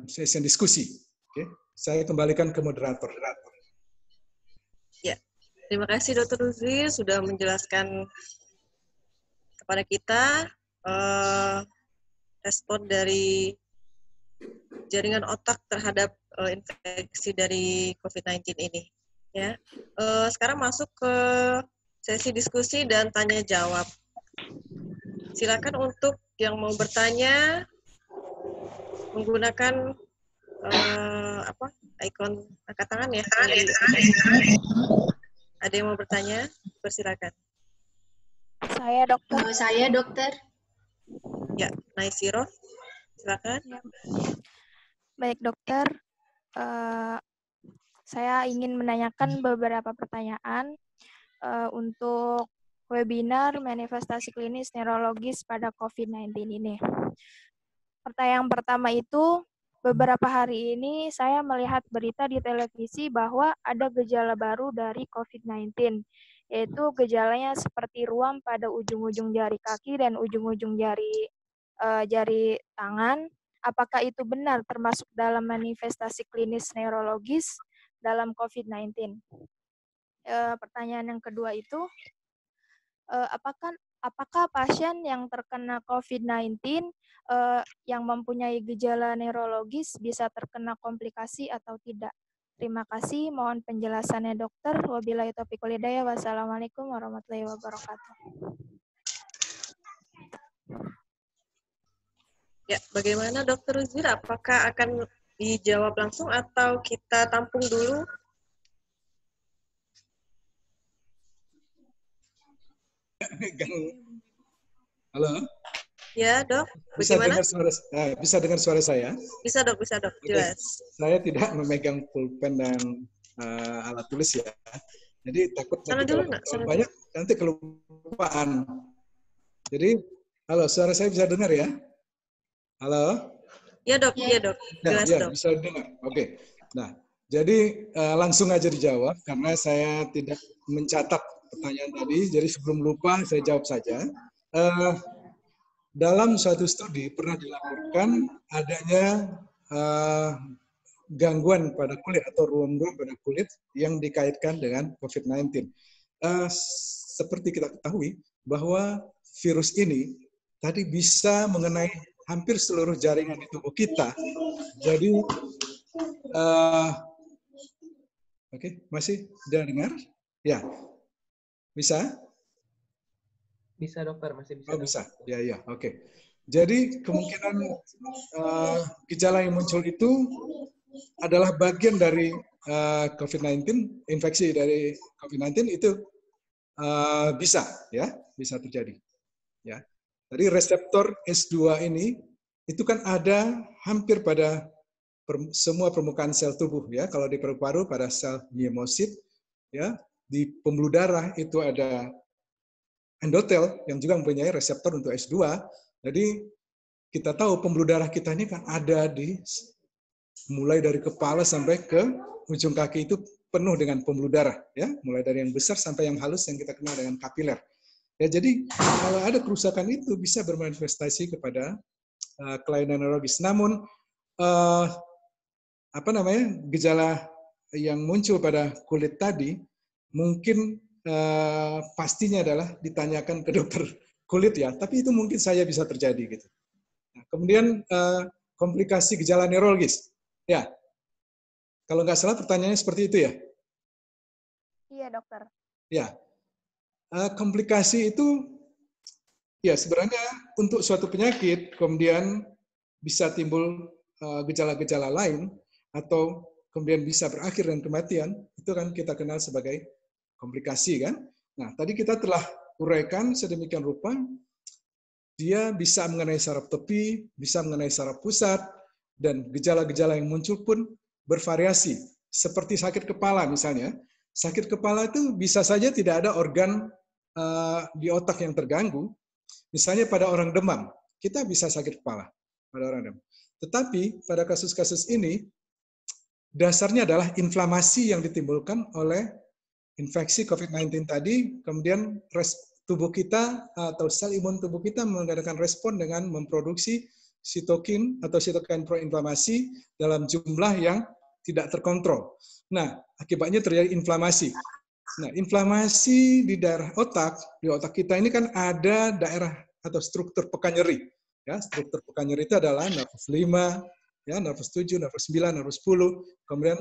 sesi diskusi. Oke, saya kembalikan ke moderator. Ya, terima kasih Dr. Ruzri sudah menjelaskan kepada kita respon dari jaringan otak terhadap infeksi dari COVID-19 ini. Ya, sekarang masuk ke sesi diskusi dan tanya jawab. Silakan untuk yang mau bertanya menggunakan ikon angkat tangan ya. Ada yang mau bertanya? Persilakan. Saya dokter. Ya, Naisiro, silakan. Ya. Baik dokter, saya ingin menanyakan beberapa pertanyaan untuk webinar manifestasi klinis neurologis pada COVID-19 ini. Pertanyaan pertama itu, beberapa hari ini saya melihat berita di televisi bahwa ada gejala baru dari COVID-19, yaitu gejalanya seperti ruam pada ujung-ujung jari kaki dan ujung-ujung jari tangan. Apakah itu benar termasuk dalam manifestasi klinis neurologis dalam COVID-19? Pertanyaan yang kedua itu, apakah pasien yang terkena COVID-19 yang mempunyai gejala neurologis bisa terkena komplikasi atau tidak? Terima kasih, mohon penjelasannya dokter. Wabillahi taufiq wal hidayah. Wassalamualaikum warahmatullahi wabarakatuh. Ya, bagaimana Dokter Ruzir? Apakah akan dijawab langsung atau kita tampung dulu? Halo? Ya, Dok. Bagaimana? Bagaimana? Bisa dengar suara saya? Bisa, Dok. Jelas. Saya tidak memegang pulpen dan alat tulis ya. Jadi takut nanti kalau banyak nanti kelupaan. Jadi, halo, suara saya bisa dengar ya? Halo? Ya, Dok. Iya, Dok. Jelas, ya, Dok. bisa dengar. Oke. Nah, jadi langsung aja dijawab karena saya tidak mencatat pertanyaan tadi. Jadi sebelum lupa saya jawab saja. Dalam suatu studi pernah dilaporkan adanya gangguan pada kulit atau ruam-ruam pada kulit yang dikaitkan dengan COVID-19. Seperti kita ketahui bahwa virus ini tadi bisa mengenai hampir seluruh jaringan di tubuh kita. Jadi, oke, masih dengar? Ya, bisa? Bisa dokter, masih bisa. Oh, bisa, ya, oke. Jadi kemungkinan gejala yang muncul itu adalah bagian dari COVID-19, infeksi dari COVID-19 itu bisa terjadi. Ya. Jadi reseptor S2 ini itu kan ada hampir pada semua permukaan sel tubuh ya. Kalau di paru-paru pada sel myemosit ya, di pembuluh darah itu ada endotel yang juga mempunyai reseptor untuk S2. Jadi kita tahu pembuluh darah kita ini kan ada di mulai dari kepala sampai ke ujung kaki itu penuh dengan pembuluh darah ya, mulai dari yang besar sampai yang halus yang kita kenal dengan kapiler. Ya, jadi kalau ada kerusakan itu bisa bermanifestasi kepada kelainan neurologis. Namun gejala yang muncul pada kulit tadi mungkin pastinya adalah ditanyakan ke dokter kulit ya, tapi itu mungkin saja bisa terjadi gitu. Nah, kemudian komplikasi gejala neurologis. Ya, Kalau nggak salah pertanyaannya seperti itu ya? Iya, dokter. Ya, komplikasi itu ya sebenarnya untuk suatu penyakit kemudian bisa timbul gejala-gejala lain atau kemudian bisa berakhir dengan kematian, itu kan kita kenal sebagai komplikasi kan. Nah, tadi kita telah uraikan sedemikian rupa, dia bisa mengenai saraf tepi, bisa mengenai saraf pusat, dan gejala-gejala yang muncul pun bervariasi. Seperti sakit kepala misalnya, sakit kepala itu bisa saja tidak ada organ di otak yang terganggu. Misalnya pada orang demam, kita bisa sakit kepala pada orang demam. Tetapi pada kasus-kasus ini, dasarnya adalah inflamasi yang ditimbulkan oleh infeksi COVID-19 tadi, kemudian tubuh kita atau sel imun tubuh kita mengadakan respon dengan memproduksi sitokin atau sitokin proinflamasi dalam jumlah yang tidak terkontrol. Nah, akibatnya terjadi inflamasi. Nah, inflamasi di daerah otak, di otak kita ini kan ada daerah atau struktur pekan nyeri. Ya, struktur pekan nyeri itu adalah nervus 5, ya, nervus 7, nervus 9, nervus 10, kemudian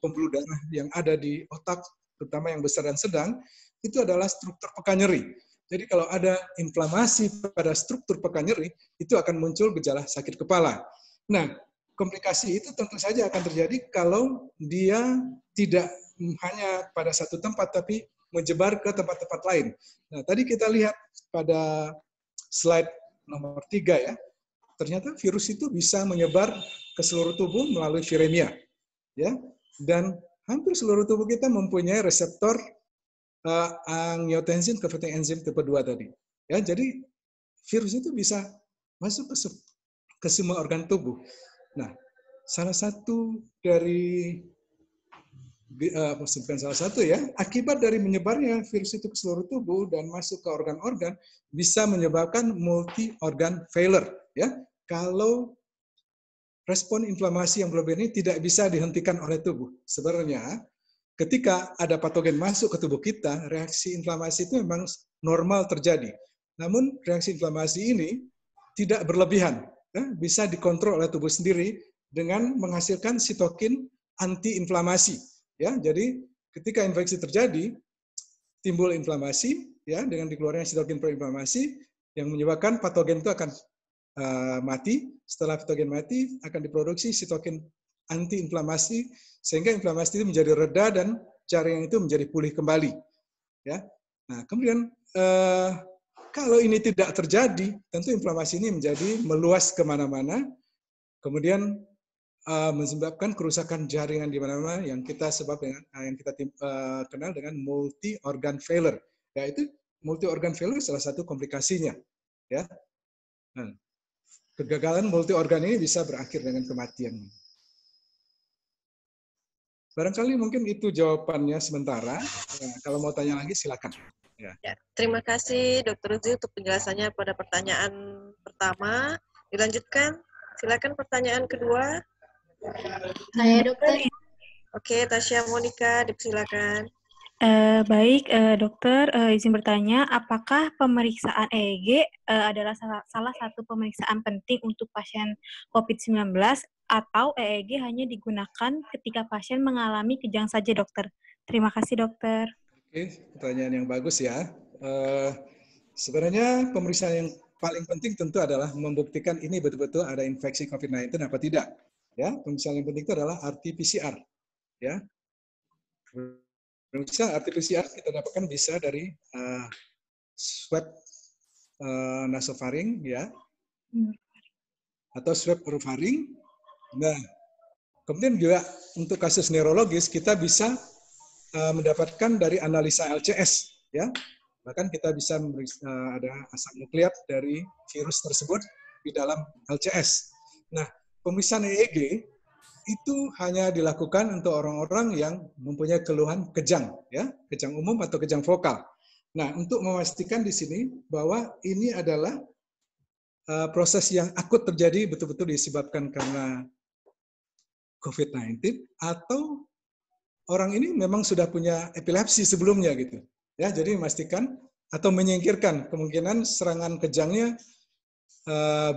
pembuluh darah yang ada di otak, terutama yang besar dan sedang, itu adalah struktur pekan nyeri. Jadi kalau ada inflamasi pada struktur pekan nyeri, itu akan muncul gejala sakit kepala. Nah, komplikasi itu tentu saja akan terjadi kalau dia tidak hanya pada satu tempat, tapi menyebar ke tempat-tempat lain. Nah, tadi kita lihat pada slide nomor 3 ya, ternyata virus itu bisa menyebar ke seluruh tubuh melalui viremia. Ya, dan hampir seluruh tubuh kita mempunyai reseptor angiotensin converting enzim tipe 2 tadi. Ya, jadi virus itu bisa masuk ke semua organ tubuh. Nah, salah satu dari bukan salah satu ya, akibat dari menyebarnya virus itu ke seluruh tubuh dan masuk ke organ-organ bisa menyebabkan multi organ failure ya. Kalau respon inflamasi yang berlebihan ini tidak bisa dihentikan oleh tubuh. Sebenarnya, ketika ada patogen masuk ke tubuh kita, reaksi inflamasi itu memang normal terjadi. Namun, reaksi inflamasi ini tidak berlebihan. Ya, bisa dikontrol oleh tubuh sendiri dengan menghasilkan sitokin anti-inflamasi. Ya, jadi, ketika infeksi terjadi, timbul inflamasi, ya, dengan dikeluarkan sitokin proinflamasi, yang menyebabkan patogen itu akan mati. Setelah patogen mati akan diproduksi sitokin anti-inflamasi sehingga inflamasi itu menjadi reda dan jaringan itu menjadi pulih kembali. Ya. Nah, kemudian kalau ini tidak terjadi, tentu inflamasi ini menjadi meluas kemana-mana, kemudian menyebabkan kerusakan jaringan di mana-mana yang kita kenal dengan multi organ failure. Yaitu multi organ failure salah satu komplikasinya. Ya. Nah, kegagalan multi organ ini bisa berakhir dengan kematian. Barangkali mungkin itu jawabannya sementara. Nah, kalau mau tanya lagi silakan. Ya. Ya, terima kasih Dr. Uzi untuk penjelasannya pada pertanyaan pertama. Dilanjutkan, silakan pertanyaan kedua. Saya dokter. Oke, Tasya Monika, dipersilakan. Baik, dokter, izin bertanya, apakah pemeriksaan EEG adalah salah satu pemeriksaan penting untuk pasien COVID-19 atau EEG hanya digunakan ketika pasien mengalami kejang saja, dokter? Terima kasih, dokter. Oke, pertanyaan yang bagus ya. Sebenarnya pemeriksaan yang paling penting tentu adalah membuktikan ini betul-betul ada infeksi COVID-19 apa tidak. Ya, pemeriksaan yang penting itu adalah RT-PCR. Ya. Pemeriksaan RT-PCR kita dapatkan bisa dari swab nasofaring, ya, atau swab orofaring. Nah, kemudian juga untuk kasus neurologis kita bisa mendapatkan dari analisa LCS, ya. Bahkan kita bisa ada asam nukleat dari virus tersebut di dalam LCS. Nah, pemeriksaan EEG itu hanya dilakukan untuk orang-orang yang mempunyai keluhan kejang, ya, kejang umum atau kejang vokal. Nah, untuk memastikan di sini bahwa ini adalah proses yang akut terjadi betul-betul disebabkan karena COVID-19 atau orang ini memang sudah punya epilepsi sebelumnya gitu. Ya, jadi memastikan atau menyingkirkan kemungkinan serangan kejangnya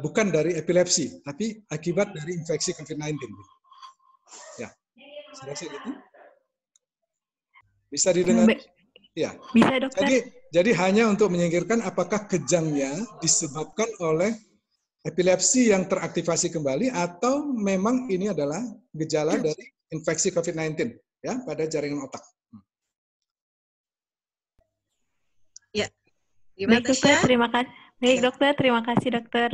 bukan dari epilepsi, tapi akibat dari infeksi COVID-19. Ya, Saya rasa gitu. Bisa didengar? Ya. Bisa, dokter. Jadi hanya untuk menyingkirkan apakah kejangnya disebabkan oleh epilepsi yang teraktivasi kembali atau memang ini adalah gejala dari infeksi COVID-19 ya pada jaringan otak. Ya. Gimana, Baik, dokter, Tasya? terima kasih. Baik, dokter, terima kasih, dokter.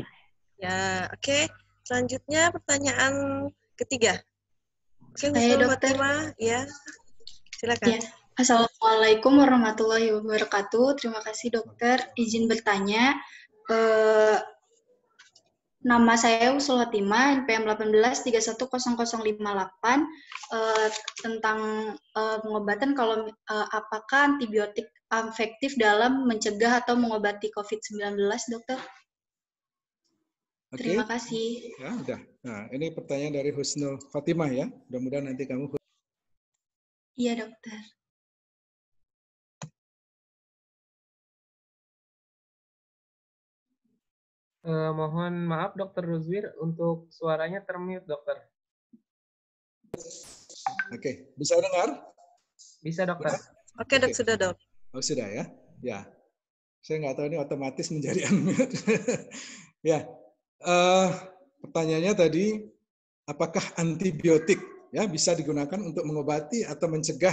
Ya, oke. Selanjutnya pertanyaan ketiga. Oke, Saya, Husnul dokter. Fatimah, ya. Silakan. Ya. Assalamualaikum warahmatullahi wabarakatuh. Terima kasih, dokter. Izin bertanya. Nama saya Usul Fatimah, NPM 18310058, tentang pengobatan kalau apakah antibiotik efektif dalam mencegah atau mengobati COVID-19, dokter? Oke. Terima kasih. Ya, udah. Nah, ini pertanyaan dari Husnul Fatimah ya. Mudah-mudahan nanti kamu. Iya, dokter. Mohon maaf, Dokter Ruzwir, untuk suaranya termute, dokter. Oke, bisa dengar? Bisa, dokter. Oke, dok, sudah, dok. Oh, sudah ya? Ya. Saya nggak tahu ini otomatis menjadi unmute. Ya. Pertanyaannya tadi, apakah antibiotik ya bisa digunakan untuk mengobati atau mencegah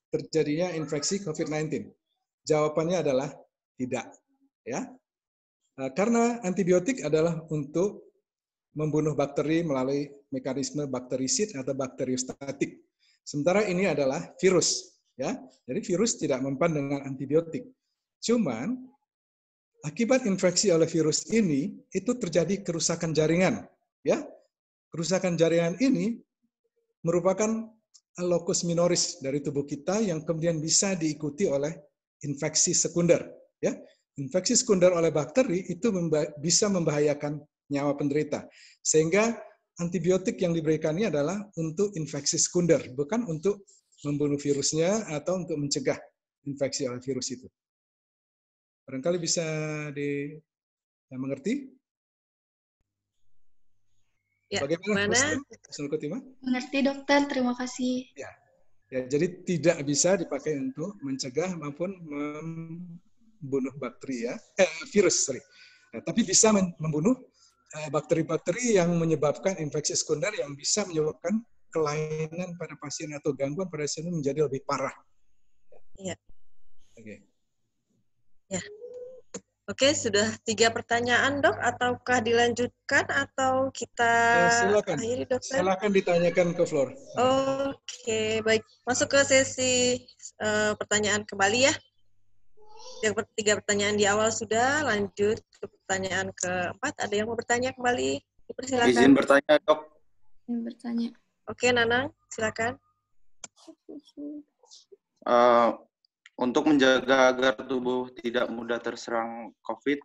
terjadinya infeksi COVID-19? Jawabannya adalah tidak. Ya. Karena antibiotik adalah untuk membunuh bakteri melalui mekanisme bakterisid atau bakteriostatik. Sementara ini adalah virus, ya. Jadi virus tidak mempan dengan antibiotik. Cuman akibat infeksi oleh virus ini itu terjadi kerusakan jaringan, ya. Kerusakan jaringan ini merupakan locus minoris dari tubuh kita yang kemudian bisa diikuti oleh infeksi sekunder, ya. Infeksi sekunder oleh bakteri itu bisa membahayakan nyawa penderita. Sehingga antibiotik yang diberikannya adalah untuk infeksi sekunder, bukan untuk membunuh virusnya atau untuk mencegah infeksi oleh virus itu. Barangkali bisa mengerti? Ya, bagaimana? Husnul Khotimah? Mengerti, dokter. Terima kasih. Ya, jadi tidak bisa dipakai untuk mencegah maupun membunuh bakteri ya, virus, sorry. Nah, tapi bisa membunuh bakteri-bakteri yang menyebabkan infeksi sekunder yang bisa menyebabkan kelainan pada pasien atau gangguan pada pasien menjadi lebih parah. Iya. Oke. Ya. Oke, sudah 3 pertanyaan, dok. Ataukah dilanjutkan atau kita akhiri, dokter? Silakan ditanyakan ke Flor. Oke, baik. Masuk ke sesi pertanyaan kembali ya. 3 pertanyaan di awal sudah, lanjut ke pertanyaan keempat. Ada yang mau bertanya kembali? Dipersilakan. Izin bertanya, dok. Izin bertanya. Oke, Nanang, silakan. Untuk menjaga agar tubuh tidak mudah terserang COVID,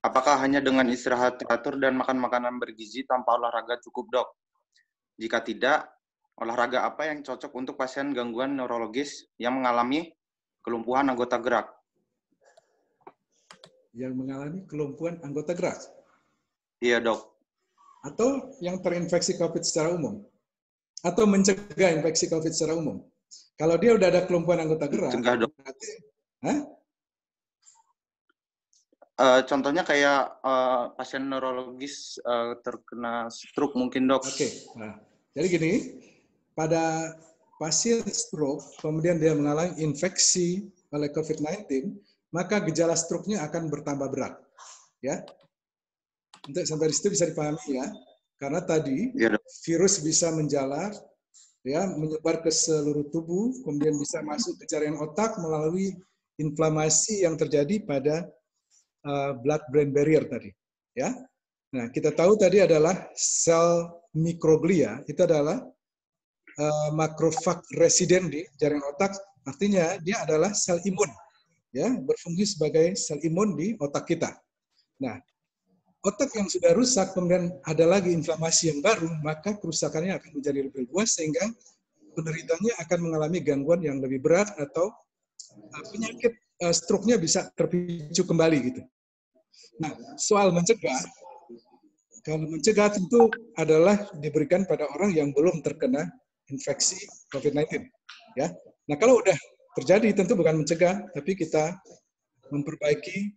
apakah hanya dengan istirahat teratur dan makan makanan bergizi tanpa olahraga cukup, dok? Jika tidak, olahraga apa yang cocok untuk pasien gangguan neurologis yang mengalami kelumpuhan anggota gerak? Yang mengalami kelumpuhan anggota gerak? Iya, dok. Atau yang terinfeksi COVID secara umum? Atau mencegah infeksi COVID secara umum? Kalau dia udah ada kelumpuhan anggota gerak, mencegah, dok. Berarti, contohnya kayak pasien neurologis terkena stroke mungkin, dok. Oke. Nah, jadi gini, pada pasien stroke, kemudian dia mengalami infeksi oleh COVID-19, maka gejala stroke-nya akan bertambah berat. Ya, untuk sampai di situ bisa dipahami ya, karena tadi ya, virus bisa menjalar, ya, menyebar ke seluruh tubuh, kemudian bisa masuk ke jaringan otak melalui inflamasi yang terjadi pada blood-brain barrier tadi. Ya, nah kita tahu tadi adalah sel mikroglia, itu adalah makrofag residen di jaringan otak, artinya dia adalah sel imun. Ya, berfungsi sebagai sel imun di otak kita. Nah, otak yang sudah rusak, kemudian ada lagi inflamasi yang baru, maka kerusakannya akan menjadi lebih luas sehingga penderitanya akan mengalami gangguan yang lebih berat atau penyakit stroke-nya bisa terpicu kembali gitu. Nah, soal mencegah, kalau mencegah tentu adalah diberikan pada orang yang belum terkena infeksi COVID-19. Ya. Nah, kalau udah terjadi tentu bukan mencegah, tapi kita memperbaiki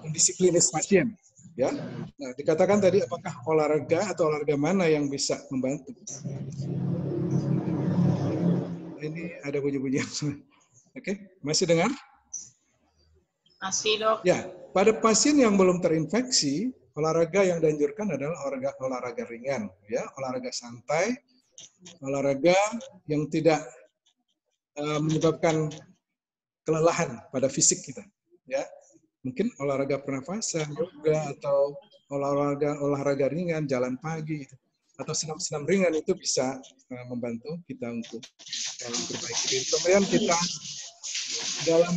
kondisi klinis pasien. Ya. Nah, dikatakan tadi apakah olahraga atau olahraga mana yang bisa membantu? Ini ada bunyi-bunyian. Oke, masih dengar? Masih, Dok. Ya, pada pasien yang belum terinfeksi, olahraga yang dianjurkan adalah olahraga ringan, ya, olahraga santai, olahraga yang tidak menyebabkan kelelahan pada fisik kita, ya. Mungkin olahraga pernafasan, yoga, atau olahraga ringan, jalan pagi, atau senam-senam ringan itu bisa membantu kita untuk memperbaiki diri. Kemudian kita dalam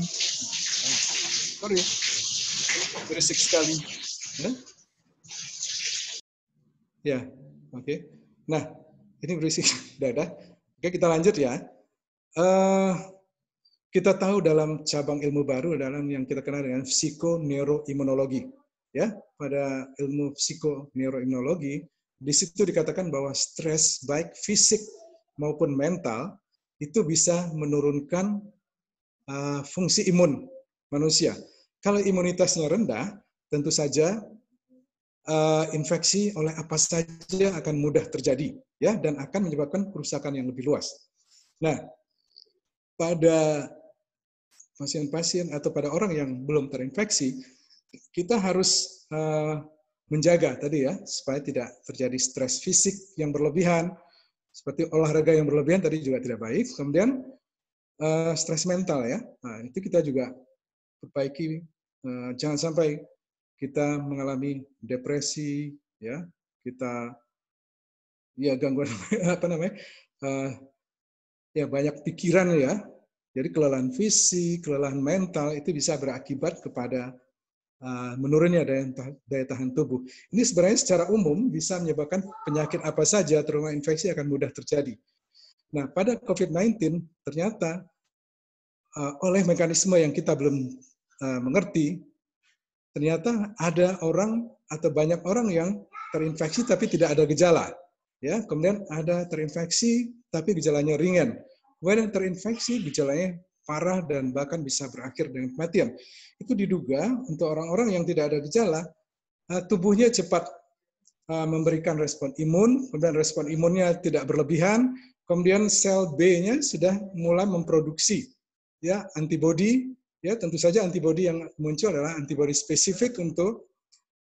berisik sekali. Ya, oke. Nah, ini berisik. Udah. Oke, kita lanjut ya. Kita tahu dalam cabang ilmu baru dalam yang kita kenal dengan psikoneuroimunologi. Ya, pada ilmu psikoneuroimunologi, di situ dikatakan bahwa stres baik fisik maupun mental itu bisa menurunkan fungsi imun manusia. Kalau imunitasnya rendah, tentu saja infeksi oleh apa saja akan mudah terjadi, ya, dan akan menyebabkan kerusakan yang lebih luas. Nah, pada pasien-pasien atau pada orang yang belum terinfeksi, kita harus menjaga tadi ya, supaya tidak terjadi stres fisik yang berlebihan, seperti olahraga yang berlebihan tadi juga tidak baik. Kemudian stres mental ya, nah, itu kita juga perbaiki, jangan sampai kita mengalami depresi, ya, kita ya gangguan apa namanya, ya banyak pikiran ya. Jadi kelelahan fisik, kelelahan mental itu bisa berakibat kepada menurunnya daya tahan tubuh. Ini sebenarnya secara umum bisa menyebabkan penyakit apa saja, terutama infeksi akan mudah terjadi. Nah, pada COVID-19 ternyata oleh mekanisme yang kita belum mengerti, ternyata ada orang atau banyak orang yang terinfeksi tapi tidak ada gejala. Ya, kemudian ada terinfeksi tapi gejalanya ringan. Kemudian terinfeksi, gejalanya parah dan bahkan bisa berakhir dengan kematian. Itu diduga untuk orang-orang yang tidak ada gejala, tubuhnya cepat memberikan respon imun, kemudian respon imunnya tidak berlebihan, kemudian sel B-nya sudah mulai memproduksi ya antibodi, ya tentu saja antibodi yang muncul adalah antibodi spesifik untuk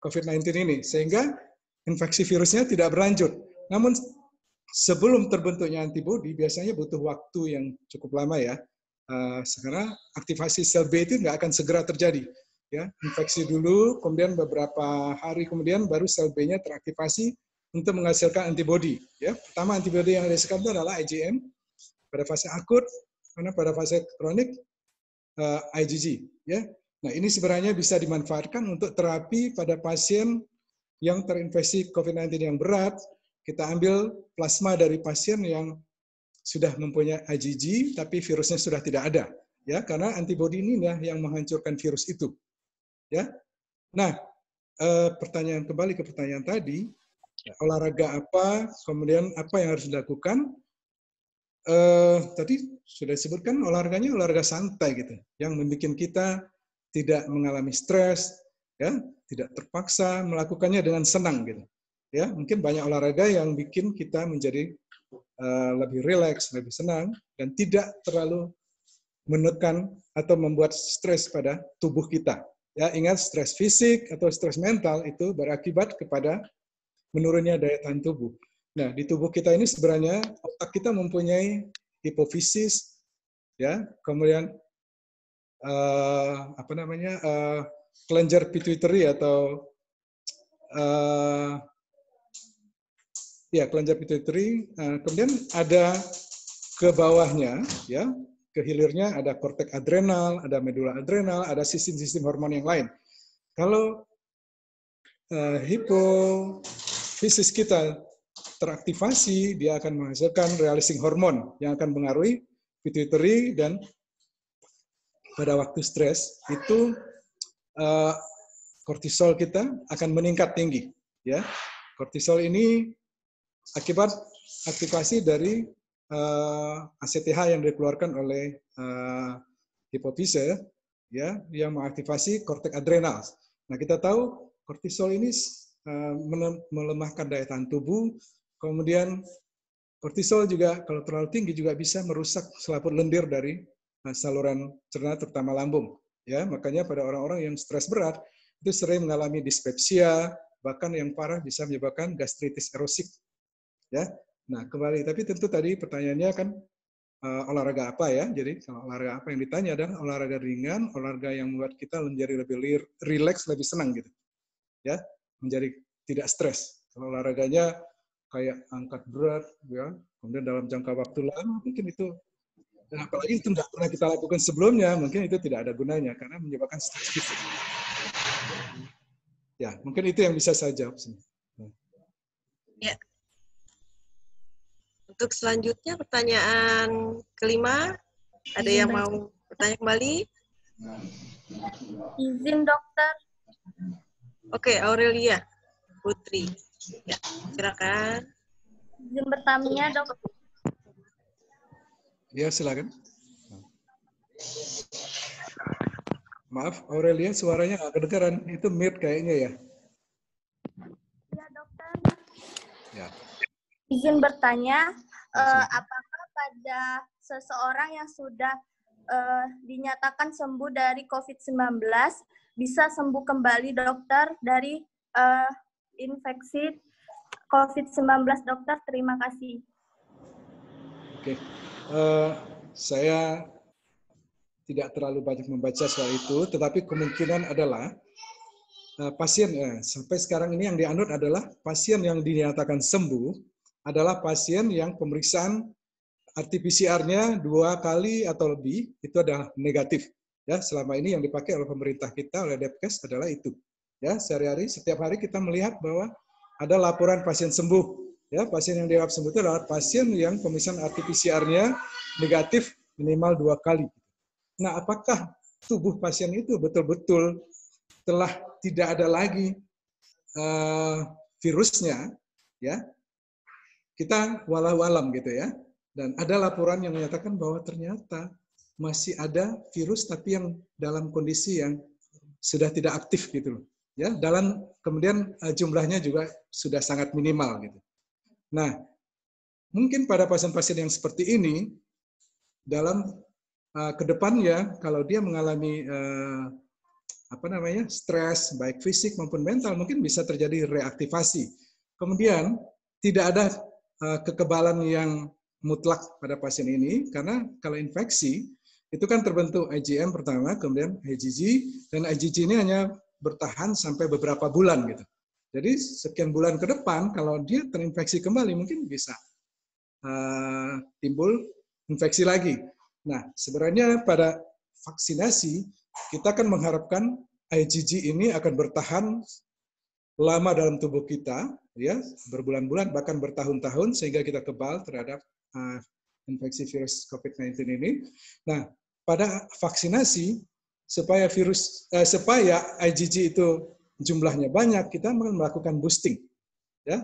COVID-19 ini, sehingga infeksi virusnya tidak berlanjut. Namun sebelum terbentuknya antibodi, biasanya butuh waktu yang cukup lama ya. Karena aktivasi sel B itu nggak akan segera terjadi. Ya, infeksi dulu, kemudian beberapa hari kemudian baru sel B-nya teraktivasi untuk menghasilkan antibodi. Ya, pertama antibodi yang dihasilkan itu adalah IgM pada fase akut, karena pada fase kronik IgG. Ya, nah ini sebenarnya bisa dimanfaatkan untuk terapi pada pasien yang terinfeksi COVID-19 yang berat. Kita ambil plasma dari pasien yang sudah mempunyai IgG, tapi virusnya sudah tidak ada, ya, karena antibodi ini yang menghancurkan virus itu, ya. Nah, kembali ke pertanyaan tadi, olahraga apa, kemudian apa yang harus dilakukan? Tadi sudah disebutkan olahraganya olahraga santai gitu, yang membuat kita tidak mengalami stres, ya, tidak terpaksa melakukannya dengan senang gitu. Ya, mungkin banyak olahraga yang bikin kita menjadi lebih rileks, lebih senang, dan tidak terlalu menekan atau membuat stres pada tubuh kita. Ya, ingat stres fisik atau stres mental itu berakibat kepada menurunnya daya tahan tubuh. Nah, di tubuh kita ini sebenarnya otak kita mempunyai hipofisis, ya, kemudian kelenjar pituitary atau kelenjar pituitary, kemudian ada ke bawahnya, ya, ke hilirnya ada korteks adrenal, ada medula adrenal, ada sistem-sistem hormon yang lain. Kalau hipofisis kita teraktivasi, dia akan menghasilkan releasing hormon yang akan mengaruhi pituitary, dan pada waktu stres itu kortisol kita akan meningkat tinggi, ya. Kortisol ini akibat aktivasi dari ACTH yang dikeluarkan oleh hipofise, ya, yang mengaktifasi korteks adrenal. Nah, kita tahu kortisol ini melemahkan daya tahan tubuh, kemudian kortisol juga kalau terlalu tinggi juga bisa merusak selaput lendir dari saluran cerna terutama lambung. Ya, makanya pada orang-orang yang stres berat itu sering mengalami dispepsia, bahkan yang parah bisa menyebabkan gastritis erosik. Ya. Nah, kembali tapi tentu tadi pertanyaannya kan olahraga apa ya? Jadi kalau olahraga apa yang ditanya adalah olahraga ringan, olahraga yang membuat kita menjadi lebih rileks, lebih senang gitu. Ya, menjadi tidak stres. Kalau olahraganya kayak angkat berat, ya, kemudian dalam jangka waktu lama, mungkin itu, dan apalagi itu tidak pernah kita lakukan sebelumnya, mungkin itu tidak ada gunanya karena menyebabkan stres fisik. Ya, mungkin itu yang bisa saya jawab. Ya. Untuk selanjutnya pertanyaan kelima, ada yang mau bertanya kembali? Izin dokter. Oke, Aurelia Putri. Ya, silakan. Izin bertanya, dok. Ya, silakan. Maaf, Aurelia, suaranya nggak kedengaran. Itu mute kayaknya ya. Ya, dokter. Ya. Izin bertanya, apakah pada seseorang yang sudah dinyatakan sembuh dari COVID-19 bisa sembuh kembali, dokter, dari infeksi COVID-19, dokter? Terima kasih. Oke, saya tidak terlalu banyak membaca soal itu, tetapi kemungkinan adalah pasien sampai sekarang ini yang dianut adalah pasien yang dinyatakan sembuh adalah pasien yang pemeriksaan RT-PCR-nya 2 kali atau lebih itu adalah negatif. Ya, selama ini yang dipakai oleh pemerintah kita, oleh Depkes adalah itu. Ya, sehari-hari setiap hari kita melihat bahwa ada laporan pasien sembuh. Ya, pasien yang dianggap sembuh itu adalah pasien yang pemeriksaan RT-PCR-nya negatif minimal 2 kali. Nah, apakah tubuh pasien itu betul-betul telah tidak ada lagi virusnya? Ya, kita walau alam gitu ya. Dan ada laporan yang menyatakan bahwa ternyata masih ada virus tapi yang dalam kondisi yang sudah tidak aktif gitu loh. Ya, kemudian jumlahnya juga sudah sangat minimal gitu. Nah, mungkin pada pasien-pasien yang seperti ini dalam kedepannya kalau dia mengalami stres baik fisik maupun mental mungkin bisa terjadi reaktivasi. Kemudian tidak ada kekebalan yang mutlak pada pasien ini karena kalau infeksi itu kan terbentuk IgM pertama, kemudian IgG, dan IgG ini hanya bertahan sampai beberapa bulan gitu. Jadi sekian bulan ke depan kalau dia terinfeksi kembali mungkin bisa timbul infeksi lagi. Nah, sebenarnya pada vaksinasi kita kan mengharapkan IgG ini akan bertahan lama dalam tubuh kita, ya, berbulan-bulan bahkan bertahun-tahun sehingga kita kebal terhadap infeksi virus COVID-19 ini. Nah, pada vaksinasi supaya IgG itu jumlahnya banyak, kita melakukan boosting, ya.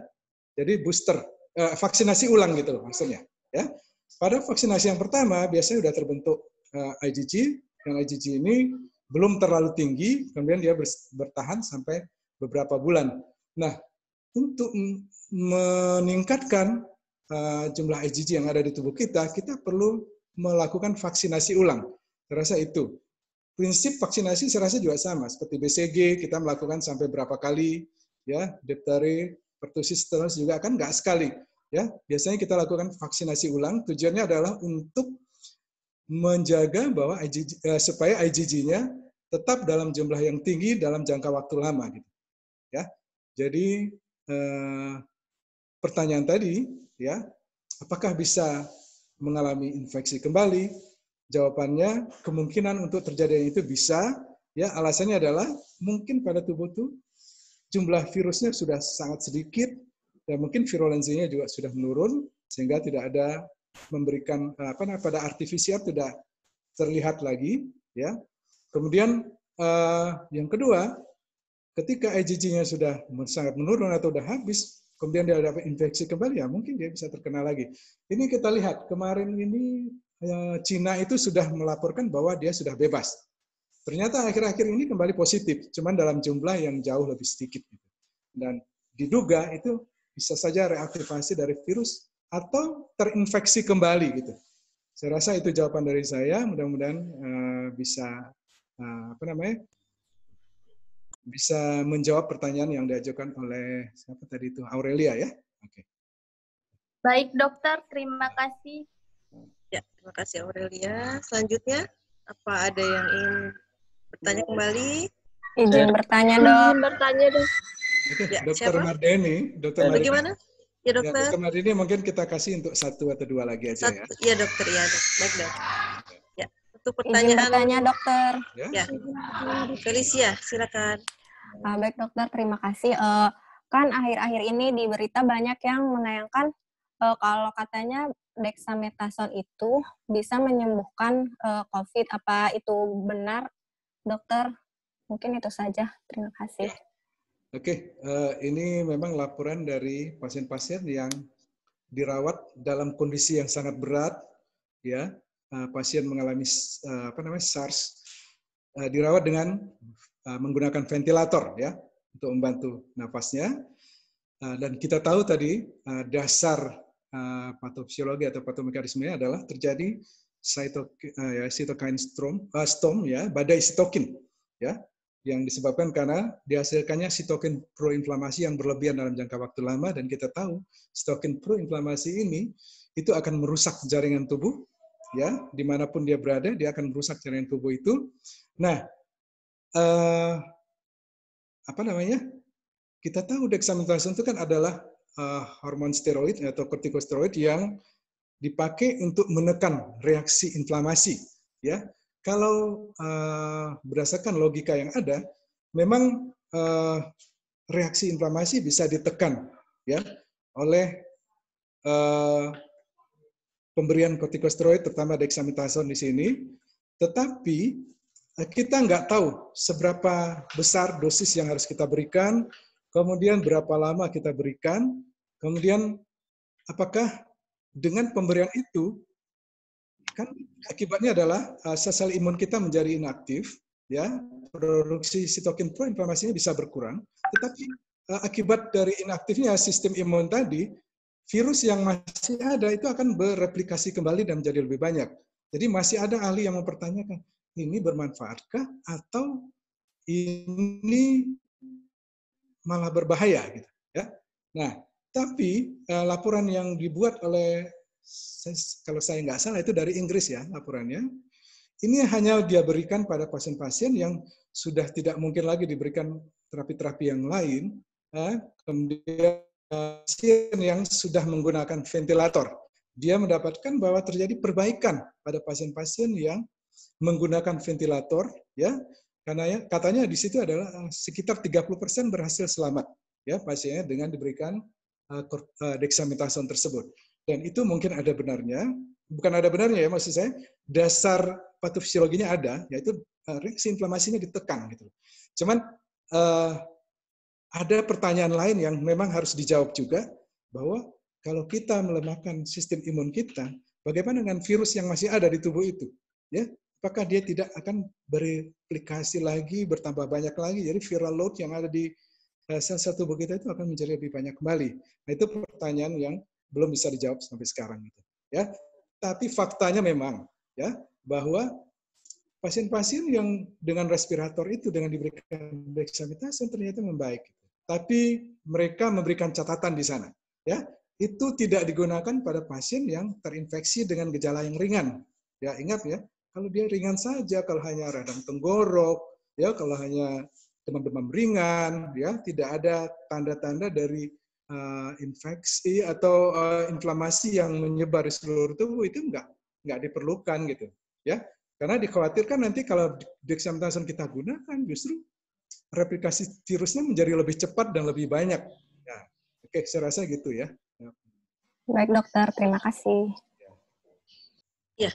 Jadi booster, vaksinasi ulang gitu loh maksudnya, ya. Pada vaksinasi yang pertama biasanya sudah terbentuk IgG, yang IgG ini belum terlalu tinggi, kemudian dia bertahan sampai beberapa bulan. Nah, untuk meningkatkan jumlah IgG yang ada di tubuh kita, kita perlu melakukan vaksinasi ulang. Saya rasa itu. Prinsip vaksinasi saya rasa juga sama, seperti BCG kita melakukan sampai berapa kali, ya, difteri, pertusis terus juga kan nggak sekali, ya. Biasanya kita lakukan vaksinasi ulang. Tujuannya adalah untuk menjaga bahwa supaya IgG-nya tetap dalam jumlah yang tinggi dalam jangka waktu lama, gitu. Ya. Jadi pertanyaan tadi, ya, apakah bisa mengalami infeksi kembali? Jawabannya kemungkinan untuk terjadi itu bisa, ya. Alasannya adalah mungkin pada tubuh itu jumlah virusnya sudah sangat sedikit dan mungkin virulensinya juga sudah menurun sehingga tidak ada memberikan pada RT-PCR tidak terlihat lagi, ya. Kemudian yang kedua, ketika IgG-nya sudah sangat menurun atau sudah habis, kemudian dia dapat infeksi kembali, ya mungkin dia bisa terkena lagi. Ini kita lihat, kemarin ini Cina itu sudah melaporkan bahwa dia sudah bebas. Ternyata akhir-akhir ini kembali positif, cuman dalam jumlah yang jauh lebih sedikit. Dan diduga itu bisa saja reaktivasi dari virus atau terinfeksi kembali gitu. Saya rasa itu jawaban dari saya. Mudah-mudahan bisa bisa menjawab pertanyaan yang diajukan oleh siapa tadi itu, Aurelia ya. Oke. Baik dokter, terima kasih. Ya, terima kasih Aurelia. Selanjutnya, apa ada yang ingin bertanya kembali? Izin bertanya dok. Izin bertanya dok. Oke, Ya, Dokter siapa? Mardeni. Dokter Mardeni. Bagaimana? Ya dokter. Ya, Dokter Mardeni mungkin kita kasih untuk 1 atau 2 lagi aja ya. Iya dokter, ya dok. Baik dok. Ya, untuk Izin pertanyaan. bertanya dokter. Ya, Felicia, silakan. Baik dokter, terima kasih. Kan akhir-akhir ini di berita banyak yang menayangkan kalau katanya dexamethasone itu bisa menyembuhkan COVID. Apa itu benar, dokter? Mungkin itu saja. Terima kasih. Oke, ini memang laporan dari pasien-pasien yang dirawat dalam kondisi yang sangat berat, ya. Pasien mengalami SARS, dirawat dengan menggunakan ventilator, ya, untuk membantu nafasnya. Dan kita tahu tadi dasar patofisiologi atau patomekanismenya adalah terjadi cytokine storm, ya, badai sitokin, ya, yang disebabkan karena dihasilkannya sitokin proinflamasi yang berlebihan dalam jangka waktu lama, dan kita tahu sitokin proinflamasi ini itu akan merusak jaringan tubuh, ya, dimanapun dia berada dia akan merusak jaringan tubuh itu. Nah, kita tahu dexamethasone itu kan adalah hormon steroid atau kortikosteroid yang dipakai untuk menekan reaksi inflamasi, ya. Kalau berdasarkan logika yang ada, memang reaksi inflamasi bisa ditekan, ya, oleh pemberian kortikosteroid, terutama dexamethasone di sini. Tetapi kita nggak tahu seberapa besar dosis yang harus kita berikan, kemudian berapa lama kita berikan, kemudian apakah dengan pemberian itu kan akibatnya adalah sel imun kita menjadi inaktif, ya, produksi sitokin proinflamasinya bisa berkurang, tetapi akibat dari inaktifnya sistem imun tadi, virus yang masih ada itu akan bereplikasi kembali dan menjadi lebih banyak. Jadi masih ada ahli yang mempertanyakan, ini bermanfaatkah atau ini malah berbahaya, gitu, ya. Nah, tapi laporan yang dibuat oleh, kalau saya nggak salah itu dari Inggris ya laporannya, ini hanya dia berikan pada pasien-pasien yang sudah tidak mungkin lagi diberikan terapi-terapi yang lain, kemudian pasien yang sudah menggunakan ventilator. Dia mendapatkan bahwa terjadi perbaikan pada pasien-pasien yang menggunakan ventilator, ya, karena katanya di situ adalah sekitar 30% berhasil selamat, ya, pasiennya dengan diberikan dexamethasone tersebut. Dan itu mungkin ada benarnya, bukan ada benarnya ya, maksud saya dasar patofisiologinya ada, yaitu reaksi inflamasinya ditekan gitu. Cuman ada pertanyaan lain yang memang harus dijawab juga, bahwa kalau kita melemahkan sistem imun kita, bagaimana dengan virus yang masih ada di tubuh itu, ya? Apakah dia tidak akan bereplikasi lagi, bertambah banyak lagi, jadi viral load yang ada di sel-sel tubuh kita itu akan menjadi lebih banyak kembali. Nah, itu pertanyaan yang belum bisa dijawab sampai sekarang gitu, ya. Tapi faktanya memang, ya, bahwa pasien-pasien yang dengan respirator itu dengan diberikan dexamethasone ternyata membaik. Tapi mereka memberikan catatan di sana, ya, itu tidak digunakan pada pasien yang terinfeksi dengan gejala yang ringan. Ya, ingat ya, kalau dia ringan saja, kalau hanya radang tenggorok, ya, kalau hanya demam-demam ringan, ya, tidak ada tanda-tanda dari infeksi atau inflamasi yang menyebar di seluruh tubuh, itu nggak diperlukan gitu, ya, karena dikhawatirkan nanti kalau dexamethasone kita gunakan justru replikasi virusnya menjadi lebih cepat dan lebih banyak. Ya, oke, saya rasa gitu ya. Baik dokter, terima kasih. Ya,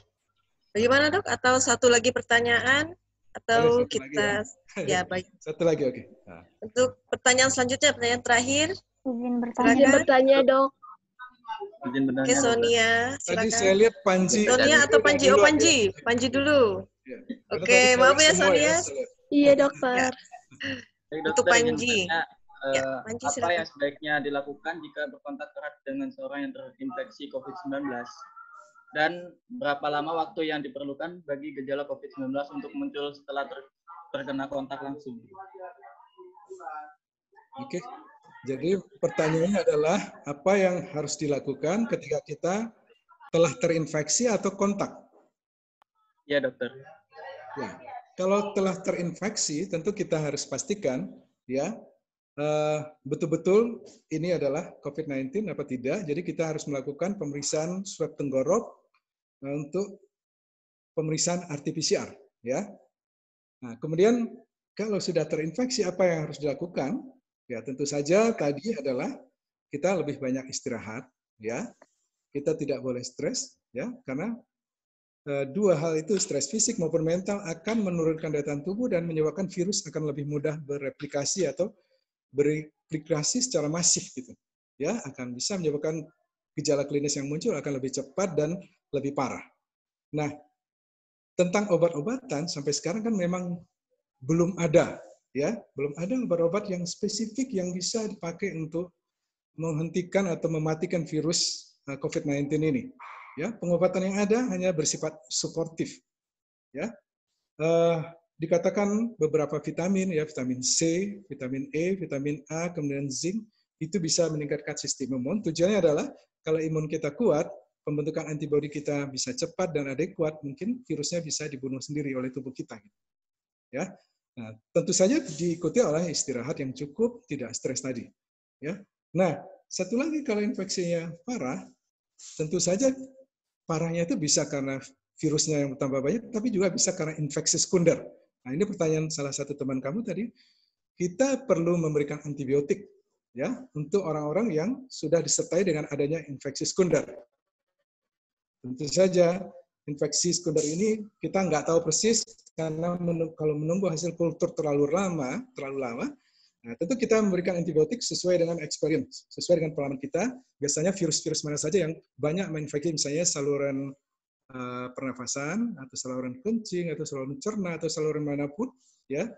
bagaimana dok? Atau satu lagi pertanyaan? Atau satu kita lagi ya. Ya baik. Satu lagi, oke. Nah. Untuk pertanyaan selanjutnya, pertanyaan terakhir Izin Silakan. bertanya, Dok. Oke, Sonia, Tadi silakan. saya lihat Panji. Sonia atau Panji? Oh, Panji. Panji dulu. Ya. Oke, maaf ya Sonia. Iya, Dokter. Baik, Untuk dokter, ingin Panji. bertanya, Ya, Panji, apa silakan. yang sebaiknya dilakukan jika berkontak erat dengan seorang yang terinfeksi COVID-19? Dan berapa lama waktu yang diperlukan bagi gejala COVID-19 untuk muncul setelah terkena kontak langsung? Oke. Jadi pertanyaannya adalah apa yang harus dilakukan ketika kita telah terinfeksi atau kontak? Ya, dokter. Ya. Kalau telah terinfeksi, tentu kita harus pastikan ya betul-betul ini adalah COVID-19 apa tidak. Jadi kita harus melakukan pemeriksaan swab tenggorok untuk pemeriksaan RT-PCR ya. Nah, kemudian kalau sudah terinfeksi apa yang harus dilakukan? Ya, tentu saja tadi adalah kita lebih banyak istirahat ya. Kita tidak boleh stres ya, karena dua hal itu, stres fisik maupun mental, akan menurunkan daya tahan tubuh dan menyebabkan virus akan lebih mudah bereplikasi atau bereplikasi secara masif gitu. Ya, akan bisa menyebabkan gejala klinis yang muncul akan lebih cepat dan lebih parah. Nah, tentang obat-obatan sampai sekarang kan memang belum ada ya, belum ada obat-obat yang spesifik yang bisa dipakai untuk menghentikan atau mematikan virus COVID-19 ini. Ya, pengobatan yang ada hanya bersifat suportif. Ya, dikatakan beberapa vitamin, ya, vitamin C, vitamin E, vitamin A, kemudian zinc, itu bisa meningkatkan sistem imun. Tujuannya adalah kalau imun kita kuat, pembentukan antibodi kita bisa cepat dan adekuat, mungkin virusnya bisa dibunuh sendiri oleh tubuh kita. Ya, nah, tentu saja diikuti oleh istirahat yang cukup, tidak stres tadi. Ya, nah, satu lagi kalau infeksinya parah, tentu saja parahnya itu bisa karena virusnya yang bertambah banyak, tapi juga bisa karena infeksi sekunder. Nah, ini pertanyaan salah satu teman kamu tadi. Kita perlu memberikan antibiotik ya untuk orang-orang yang sudah disertai dengan adanya infeksi sekunder. Tentu saja infeksi sekunder ini kita nggak tahu persis karena kalau menunggu hasil kultur terlalu lama, nah, tentu kita memberikan antibiotik sesuai dengan experience, sesuai dengan pengalaman kita. Biasanya virus-virus mana saja yang banyak menginfeksi, misalnya saluran pernafasan, atau saluran kencing, atau saluran cerna, atau saluran manapun, ya.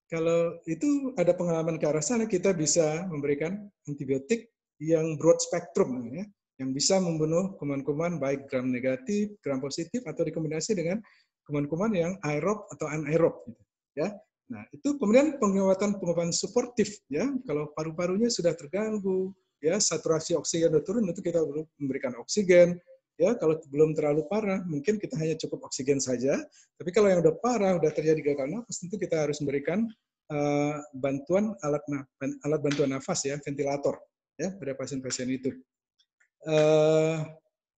Kalau itu ada pengalaman ke arah sana, kita bisa memberikan antibiotik yang broad spectrum, ya, yang bisa membunuh kuman-kuman baik gram negatif, gram positif, atau dikombinasi dengan kuman-kuman yang aerob atau anaerob, gitu, ya. Nah, itu kemudian pengobatan suportif, ya. Kalau paru-parunya sudah terganggu, ya, saturasi oksigen sudah turun, itu kita perlu memberikan oksigen. Ya, kalau belum terlalu parah, mungkin kita hanya cukup oksigen saja. Tapi kalau yang udah parah, udah terjadi gagal nafas, tentu kita harus memberikan bantuan alat bantuan nafas, ya, ventilator, ya, pada pasien-pasien itu.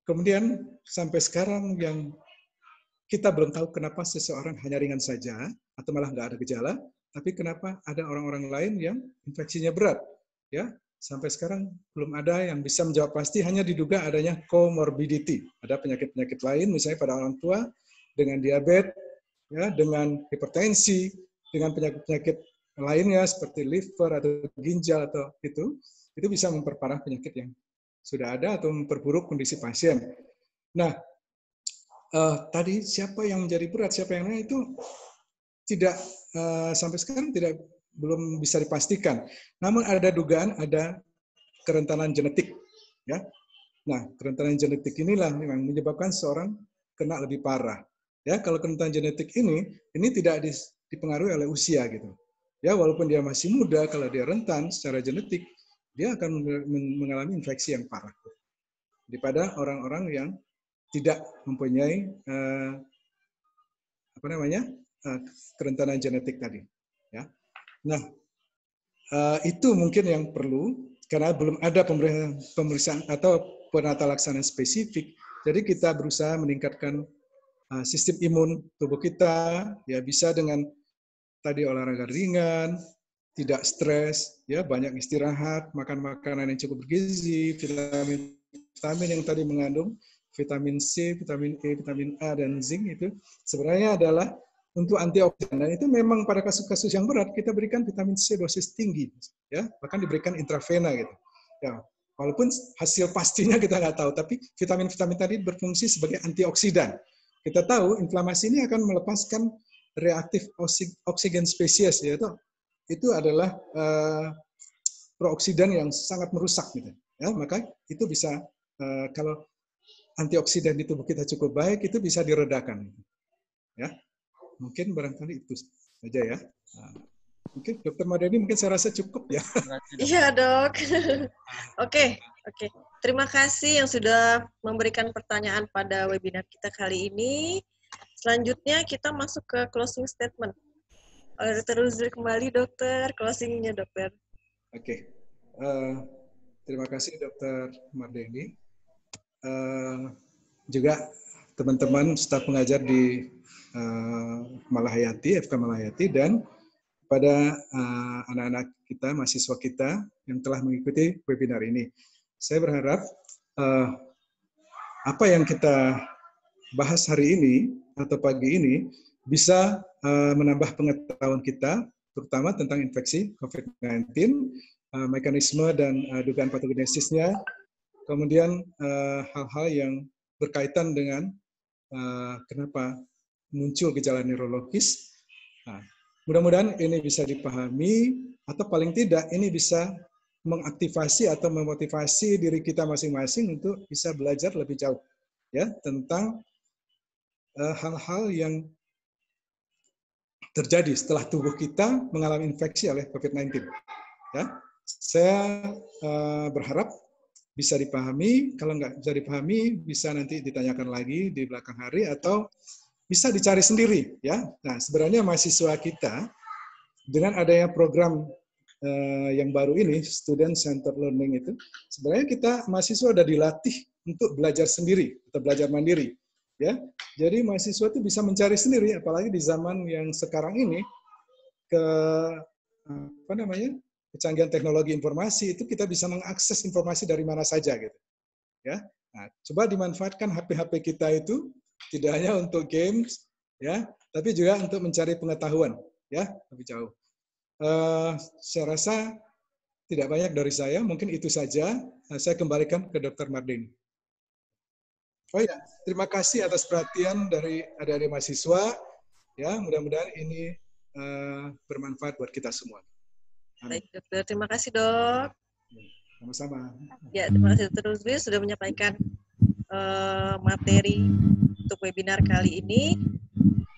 Kemudian sampai sekarang yang kita belum tahu kenapa seseorang hanya ringan saja atau malah nggak ada gejala, tapi kenapa ada orang-orang lain yang infeksinya berat, ya. Sampai sekarang belum ada yang bisa menjawab pasti, hanya diduga adanya comorbidity. Ada penyakit-penyakit lain, misalnya pada orang tua dengan diabetes, ya, dengan hipertensi, dengan penyakit-penyakit lainnya seperti liver atau ginjal atau itu bisa memperparah penyakit yang sudah ada atau memperburuk kondisi pasien. Nah, tadi siapa yang menjadi berat, siapa yang lain itu tidak sampai sekarang belum bisa dipastikan. Namun ada dugaan ada kerentanan genetik, ya. Nah, kerentanan genetik inilah memang menyebabkan seorang kena lebih parah. Ya, kalau kerentanan genetik ini tidak dipengaruhi oleh usia gitu. Ya, walaupun dia masih muda, kalau dia rentan secara genetik, dia akan mengalami infeksi yang parah. Daripada orang-orang yang tidak mempunyai kerentanan genetik tadi, ya. Nah, itu mungkin yang perlu, karena belum ada pemeriksaan atau penata laksanaan spesifik. Jadi kita berusaha meningkatkan sistem imun tubuh kita, ya, bisa dengan tadi olahraga ringan, tidak stres, ya, banyak istirahat, makan makanan yang cukup bergizi, vitamin yang tadi mengandung vitamin C, vitamin E, vitamin A, dan zinc itu sebenarnya adalah untuk antioksidan, dan itu memang pada kasus-kasus yang berat kita berikan vitamin C dosis tinggi, ya, bahkan diberikan intravena gitu. Ya, walaupun hasil pastinya kita nggak tahu, tapi vitamin-vitamin tadi berfungsi sebagai antioksidan. Kita tahu inflamasi ini akan melepaskan reaktif oksigen spesies, yaitu itu adalah prooksidan yang sangat merusak, gitu. Ya, maka itu bisa kalau antioksidan di tubuh kita cukup baik, itu bisa diredakan. Ya, mungkin barangkali itu saja ya. Mungkin Dr. Mardani mungkin saya rasa cukup ya. Iya dok. Oke. Terima kasih yang sudah memberikan pertanyaan pada webinar kita kali ini. Selanjutnya kita masuk ke closing statement. Dr. Ruzli kembali dokter, closingnya dokter. Oke. Terima kasih Dr. Mardani. Juga teman-teman staf pengajar di Malahayati, FK Malahayati, dan pada anak-anak kita, mahasiswa kita yang telah mengikuti webinar ini. Saya berharap apa yang kita bahas hari ini atau pagi ini bisa menambah pengetahuan kita, terutama tentang infeksi COVID-19, mekanisme dan dugaan patogenesisnya, kemudian hal-hal yang berkaitan dengan kenapa muncul gejala neurologis. Mudah-mudahan ini bisa dipahami, atau paling tidak ini bisa mengaktifasi atau memotivasi diri kita masing-masing untuk bisa belajar lebih jauh ya tentang hal-hal yang terjadi setelah tubuh kita mengalami infeksi oleh COVID-19. Ya, saya berharap bisa dipahami. Kalau nggak bisa dipahami, bisa nanti ditanyakan lagi di belakang hari atau bisa dicari sendiri ya. Nah, sebenarnya mahasiswa kita dengan adanya program yang baru ini, Student Centered Learning itu, sebenarnya kita mahasiswa sudah dilatih untuk belajar sendiri atau belajar mandiri ya. Jadi mahasiswa itu bisa mencari sendiri, apalagi di zaman yang sekarang ini kecanggihan teknologi informasi itu kita bisa mengakses informasi dari mana saja gitu. Ya. Nah, coba dimanfaatkan HP-HP kita itu tidak hanya untuk games, ya, tapi juga untuk mencari pengetahuan, ya, lebih jauh. Saya rasa tidak banyak dari saya, mungkin itu saja. Saya kembalikan ke Dr. Mardani. Oh ya, terima kasih atas perhatian dari adik-adik mahasiswa. Ya, mudah-mudahan ini bermanfaat buat kita semua. Amin. Baik dokter, terima kasih dok. Sama-sama. Ya, terima kasih Dr. Ruzli sudah menyampaikan materi untuk webinar kali ini.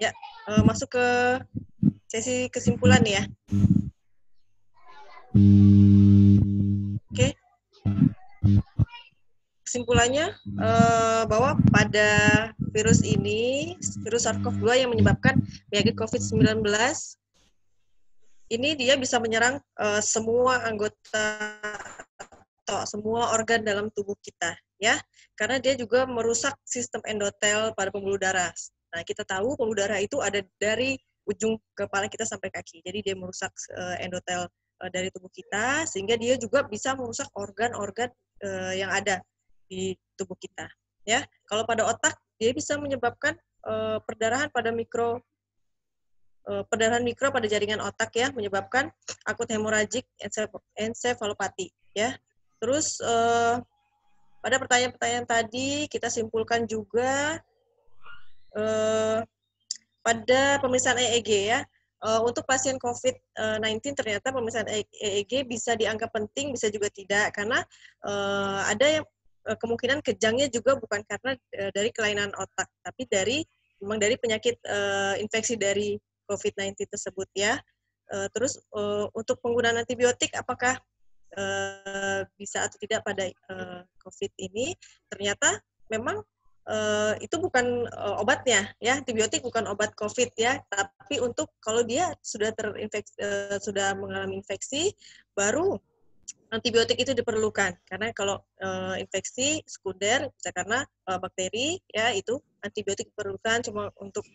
Ya, masuk ke sesi kesimpulan ya. Oke. Kesimpulannya bahwa pada virus ini, virus SARS-CoV-2 yang menyebabkan penyakit COVID-19, ini dia bisa menyerang semua anggota atau semua organ dalam tubuh kita, ya, karena dia juga merusak sistem endotel pada pembuluh darah. Nah, kita tahu pembuluh darah itu ada dari ujung kepala kita sampai kaki, jadi dia merusak endotel dari tubuh kita, sehingga dia juga bisa merusak organ-organ yang ada di tubuh kita, ya. Kalau pada otak, dia bisa menyebabkan perdarahan pada perdarahan mikro pada jaringan otak ya, menyebabkan akut hemoragik encephalopathy ya. Terus pada pertanyaan-pertanyaan tadi kita simpulkan juga pada pemeriksaan EEG ya. Untuk pasien COVID-19 ternyata pemeriksaan EEG bisa dianggap penting, bisa juga tidak, karena ada yang kemungkinan kejangnya juga bukan karena dari kelainan otak, tapi memang dari penyakit infeksi dari COVID-19 tersebut ya. Terus untuk penggunaan antibiotik apakah bisa atau tidak pada COVID ini, ternyata memang itu bukan obatnya ya, antibiotik bukan obat COVID ya, tapi untuk kalau dia sudah terinfeksi, sudah mengalami infeksi, baru antibiotik itu diperlukan. Karena kalau infeksi sekunder bisa karena bakteri ya, itu antibiotik diperlukan. Cuma untuk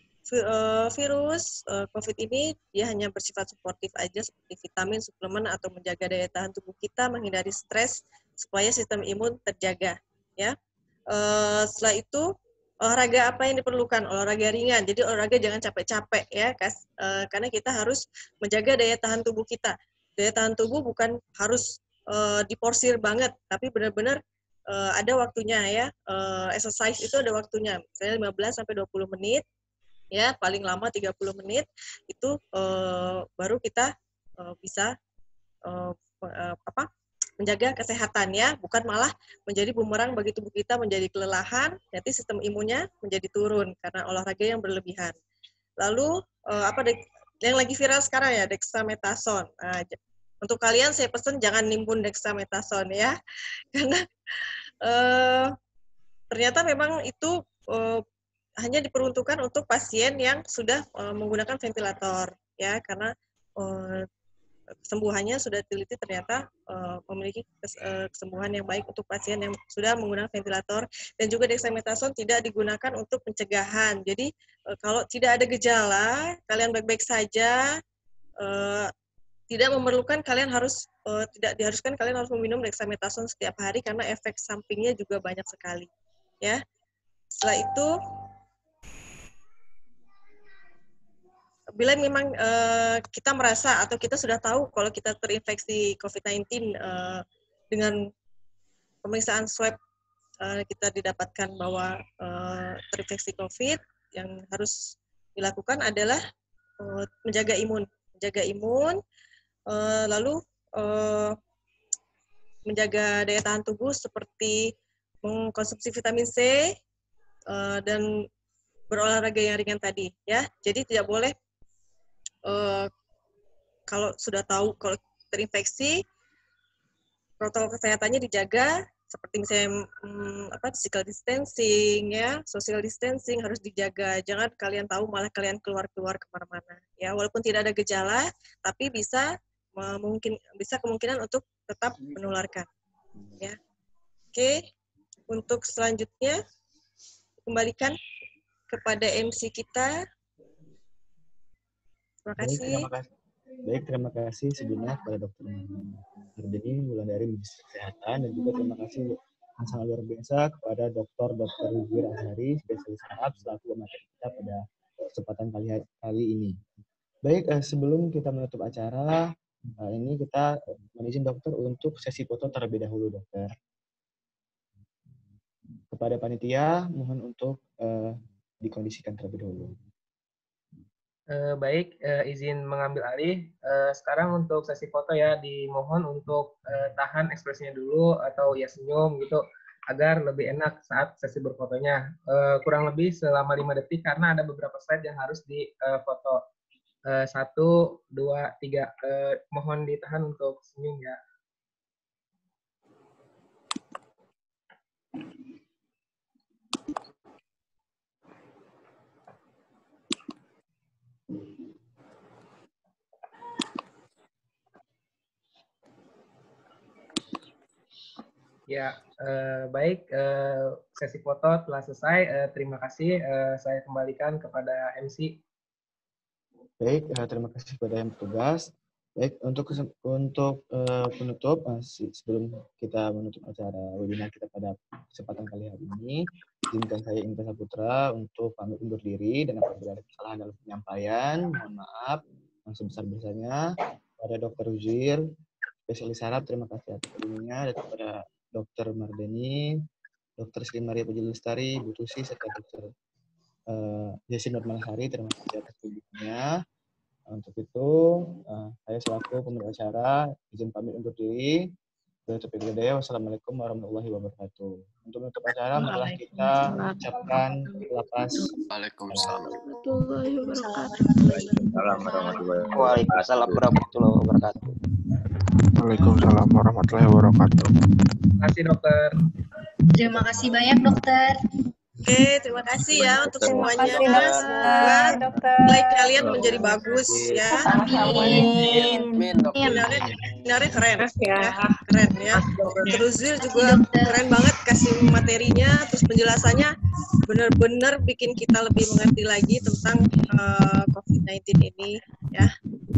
virus COVID ini dia hanya bersifat suportif aja, seperti vitamin, suplemen, atau menjaga daya tahan tubuh kita, menghindari stres supaya sistem imun terjaga ya. Setelah itu olahraga apa yang diperlukan? Olahraga ringan. Jadi olahraga jangan capek-capek ya, karena kita harus menjaga daya tahan tubuh kita. Daya tahan tubuh bukan harus diporsir banget, tapi benar-benar ada waktunya ya. Exercise itu ada waktunya, misalnya 15 sampai 20 menit, ya paling lama 30 menit itu baru kita bisa menjaga kesehatan ya, bukan malah menjadi bumerang bagi tubuh kita, menjadi kelelahan, nanti sistem imunnya menjadi turun karena olahraga yang berlebihan. Lalu yang lagi viral sekarang ya, dexamethasone. Nah, untuk kalian saya pesan jangan nimbun dexamethasone ya, karena ternyata memang itu hanya diperuntukkan untuk pasien yang sudah menggunakan ventilator ya, karena kesembuhannya sudah diteliti ternyata memiliki kesembuhan yang baik untuk pasien yang sudah menggunakan ventilator. Dan juga dexamethasone tidak digunakan untuk pencegahan. Jadi kalau tidak ada gejala, kalian baik-baik saja, tidak memerlukan kalian harus tidak diharuskan kalian harus meminum dexamethasone setiap hari karena efek sampingnya juga banyak sekali. Ya. Setelah itu, bila memang kita merasa atau kita sudah tahu kalau kita terinfeksi COVID-19 dengan pemeriksaan swab kita didapatkan bahwa terinfeksi COVID, yang harus dilakukan adalah menjaga imun, lalu menjaga daya tahan tubuh seperti mengkonsumsi vitamin C dan berolahraga yang ringan tadi ya. Jadi tidak boleh kalau sudah tahu kalau terinfeksi, protokol kesehatannya dijaga seperti misalnya physical distancing ya, social distancing harus dijaga. Jangan kalian tahu malah kalian keluar kemana-mana ya, walaupun tidak ada gejala tapi bisa kemungkinan untuk tetap menularkan ya. Oke, untuk selanjutnya kembalikan kepada MC kita. Terima kasih. Baik, terima kasih sebelumnya kepada Dr. Mardeni Wulandari, Ministri Kesehatan, dan juga terima kasih yang sangat luar biasa kepada Dr. Huzir Azhari, spesialis saraf, selaku pemateri kita pada kesempatan kali ini. Baik, sebelum kita menutup acara, ini kita izin dokter untuk sesi foto terlebih dahulu, dokter. Kepada panitia, mohon untuk dikondisikan terlebih dahulu. Baik, izin mengambil alih. Sekarang untuk sesi foto ya, dimohon untuk tahan ekspresinya dulu atau ya senyum gitu, agar lebih enak saat sesi berfotonya. Kurang lebih selama 5 detik karena ada beberapa slide yang harus difoto. 1, 2, 3. Mohon ditahan untuk senyum ya. Ya, baik, sesi foto telah selesai. Terima kasih. Saya kembalikan kepada MC. Baik, terima kasih kepada yang bertugas. Baik, untuk penutup, sebelum kita menutup acara webinar kita pada kesempatan kali ini, izinkan saya Indra Saputra untuk pamit undur diri, dan apabila ada kesalahan dalam penyampaian, mohon maaf yang sebesar-besarnya. Pada Dr. Huzir, spesialis saraf, terima kasih atas ilmunya, dan kepada Dr. Mardeni, Dr. Sri Maria Puji Lestari, Bu Tusi, serta Dr. Jessi Nurmalsari, terima kasih atas bimbingannya. Untuk itu, saya selaku pemilik acara izin pamit undur diri. Wassalamualaikum warahmatullahi wabarakatuh. Untuk menutup acara, marilah kita ucapkan lapas. Waalaikumsalam warahmatullahi wabarakatuh. Waalaikumsalam warahmatullahi wabarakatuh. Waalaikumsalam warahmatullahi wabarakatuh. Terima kasih, dokter. Terima kasih banyak, dokter. Oke, terima kasih ya untuk semuanya. Semoga nilai kalian menjadi bagus ya. Amin. Sebenarnya keren ya. Keren ya. Terus juga keren banget kasih materinya, terus penjelasannya benar-benar bikin kita lebih mengerti lagi tentang COVID-19 ini ya.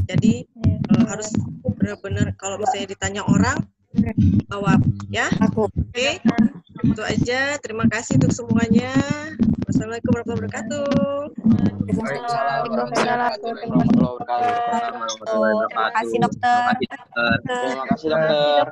Jadi harus benar-benar kalau misalnya ditanya orang jawab ya. Oke. Itu aja. Terima kasih untuk semuanya. Wassalamualaikum warahmatullahi wabarakatuh. Terima kasih dokter. Terima kasih dokter.